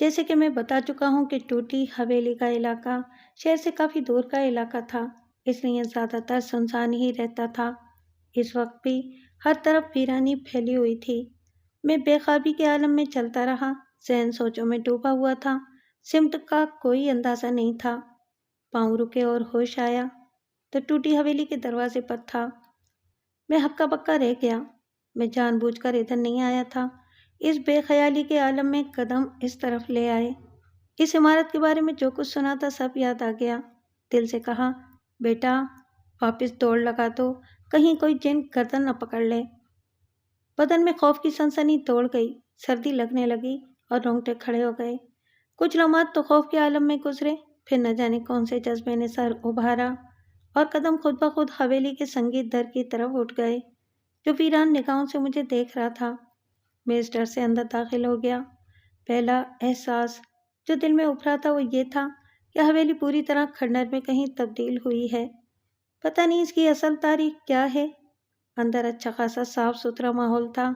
جیسے کہ میں بتا چکا ہوں کہ ٹوٹی حویلی کا علاقہ شہر سے کافی دور کا علاقہ تھا، اس لیے زیادہ تر سنسان ہی رہتا تھا۔ اس وقت بھی ہر طرف ویرانی پھیلی ہوئی تھی۔ میں بے خوابی کے عالم میں چلتا رہا، ذہن سوچوں میں ڈوبا ہوا تھا، سمت کا کوئی اندازہ نہیں تھا۔ پاؤں رکے اور ہوش آیا تو ٹوٹی حویلی کے دروازے پر تھا۔ میں ہکا بکا رہ گیا۔ میں جان بوجھ کر ادھر نہیں آیا تھا۔ اس بے خیالی کے عالم میں قدم اس طرف لے آئے۔ اس عمارت کے بارے میں جو کچھ سنا تھا سب یاد آ گیا۔ دل سے کہا، بیٹا واپس دوڑ لگا دو، کہیں کوئی جن گردن نہ پکڑ لے۔ بدن میں خوف کی سنسنی دوڑ گئی، سردی لگنے لگی اور رونگٹے کھڑے ہو گئے۔ کچھ لمحات تو خوف کے عالم میں گزرے، پھر نہ جانے کون سے جذبے نے سر ابھارا اور قدم خود بخود حویلی کے سنگیت در کی طرف اٹھ گئے، جو ویران نگاہوں سے مجھے دیکھ رہا تھا۔ میں اس ڈر سے اندر داخل ہو گیا۔ پہلا احساس جو دل میں ابھرا تھا وہ یہ تھا کہ حویلی پوری طرح کھنڈر میں کہیں تبدیل ہوئی ہے۔ پتہ نہیں اس کی اصل تاریخ کیا ہے۔ اندر اچھا خاصا صاف ستھرا ماحول تھا،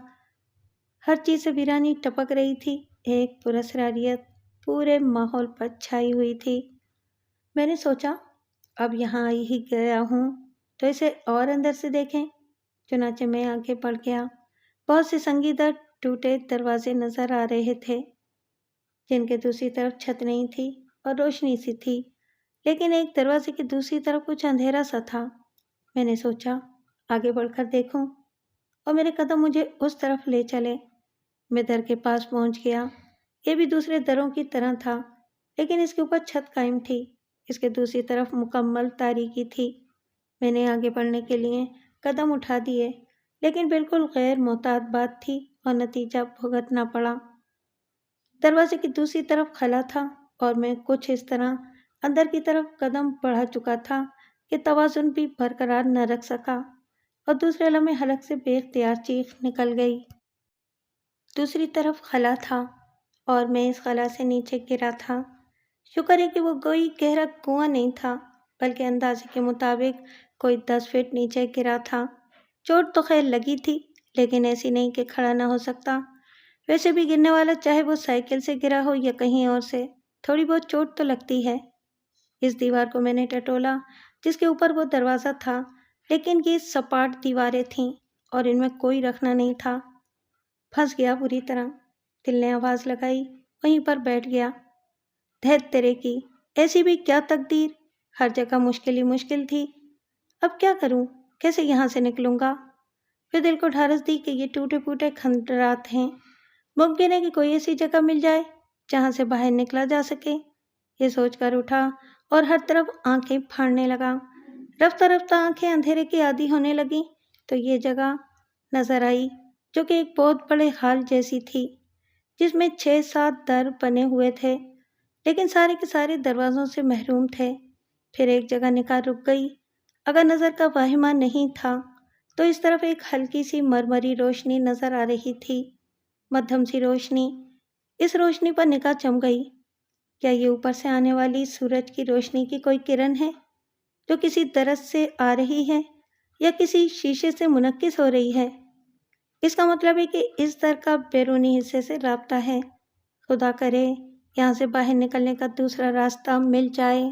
ہر چیز سے ویرانی ٹپک رہی تھی، ایک پراسراریت پورے ماحول پر چھائی ہوئی تھی۔ میں نے سوچا، اب یہاں آئی ہی گیا ہوں تو اسے اور اندر سے دیکھیں۔ چنانچہ میں آگے بڑھ گیا۔ بہت سے سنگیدر ٹوٹے دروازے نظر آ رہے تھے جن کے دوسری طرف چھت نہیں تھی اور روشنی سی تھی، لیکن ایک دروازے کی دوسری طرف کچھ اندھیرا سا تھا۔ میں نے سوچا آگے بڑھ کر دیکھوں، اور میرے قدم مجھے اس طرف لے چلے۔ میں در کے پاس پہنچ گیا۔ یہ بھی دوسرے دروں کی طرح تھا، لیکن اس کے اوپر چھت قائم تھی، اس کے دوسری طرف مکمل تاریکی تھی۔ میں نے آگے بڑھنے کے لیے قدم اٹھا دیے، لیکن بالکل غیر محتاط بات تھی اور نتیجہ بھگتنا پڑا۔ دروازے کی دوسری طرف خلا تھا اور میں کچھ اس طرح اندر کی طرف قدم بڑھا چکا تھا کہ توازن بھی برقرار نہ رکھ سکا، اور دوسرے لمحے حلق سے بے اختیار چیخ نکل گئی۔ دوسری طرف خلا تھا اور میں اس خلا سے نیچے گرا تھا۔ شکر ہے کہ وہ کوئی گہرا کنواں نہیں تھا، بلکہ اندازے کے مطابق کوئی 10 فٹ نیچے گرا تھا۔ چوٹ تو خیر لگی تھی، لیکن ایسی نہیں کہ کھڑا نہ ہو سکتا۔ ویسے بھی گرنے والا چاہے وہ سائیکل سے گرا ہو یا کہیں اور سے، تھوڑی بہت چوٹ تو لگتی ہے۔ اس دیوار کو میں نے ٹٹولا جس کے اوپر وہ دروازہ تھا، لیکن یہ سپاٹ دیواریں تھیں اور ان میں کوئی رکھنا نہیں تھا۔ پھنس گیا بری طرح۔ دل نے آواز لگائی، وہیں پر بیٹھ گیا۔ دھیت تیرے کی، ایسی بھی کیا تقدیر، ہر جگہ مشکل ہی مشکل تھی۔ اب کیا کروں، کیسے یہاں سے نکلوں گا؟ پھر دل کو ڈھارس دی کہ یہ ٹوٹے پھوٹے کھنڈرات ہیں، ممکن ہے کہ کوئی ایسی جگہ مل جائے جہاں سے باہر نکلا جا سکے۔ یہ سوچ کر اٹھا اور ہر طرف آنکھیں پھاڑنے لگا۔ رفتہ رفتہ آنکھیں اندھیرے کی عادی ہونے لگیں تو یہ جگہ نظر آئی جو کہ ایک بہت بڑے ہال جیسی تھی، جس میں 6-7 در بنے ہوئے تھے، لیکن سارے کے سارے دروازوں سے محروم تھے۔ پھر ایک جگہ نگاہ رک گئی۔ اگر نظر کا واہمہ نہیں تھا تو اس طرف ایک ہلکی سی مرمری روشنی نظر آ رہی تھی، مدھم سی روشنی۔ اس روشنی پر نگاہ جم گئی۔ کیا یہ اوپر سے آنے والی سورج کی روشنی کی کوئی کرن ہے جو کسی درخت سے آ رہی ہے یا کسی شیشے سے منعکس ہو رہی ہے؟ اس کا مطلب ہے کہ اس در کا بیرونی حصے سے رابطہ ہے۔ خدا کرے یہاں سے باہر نکلنے کا دوسرا راستہ مل جائے۔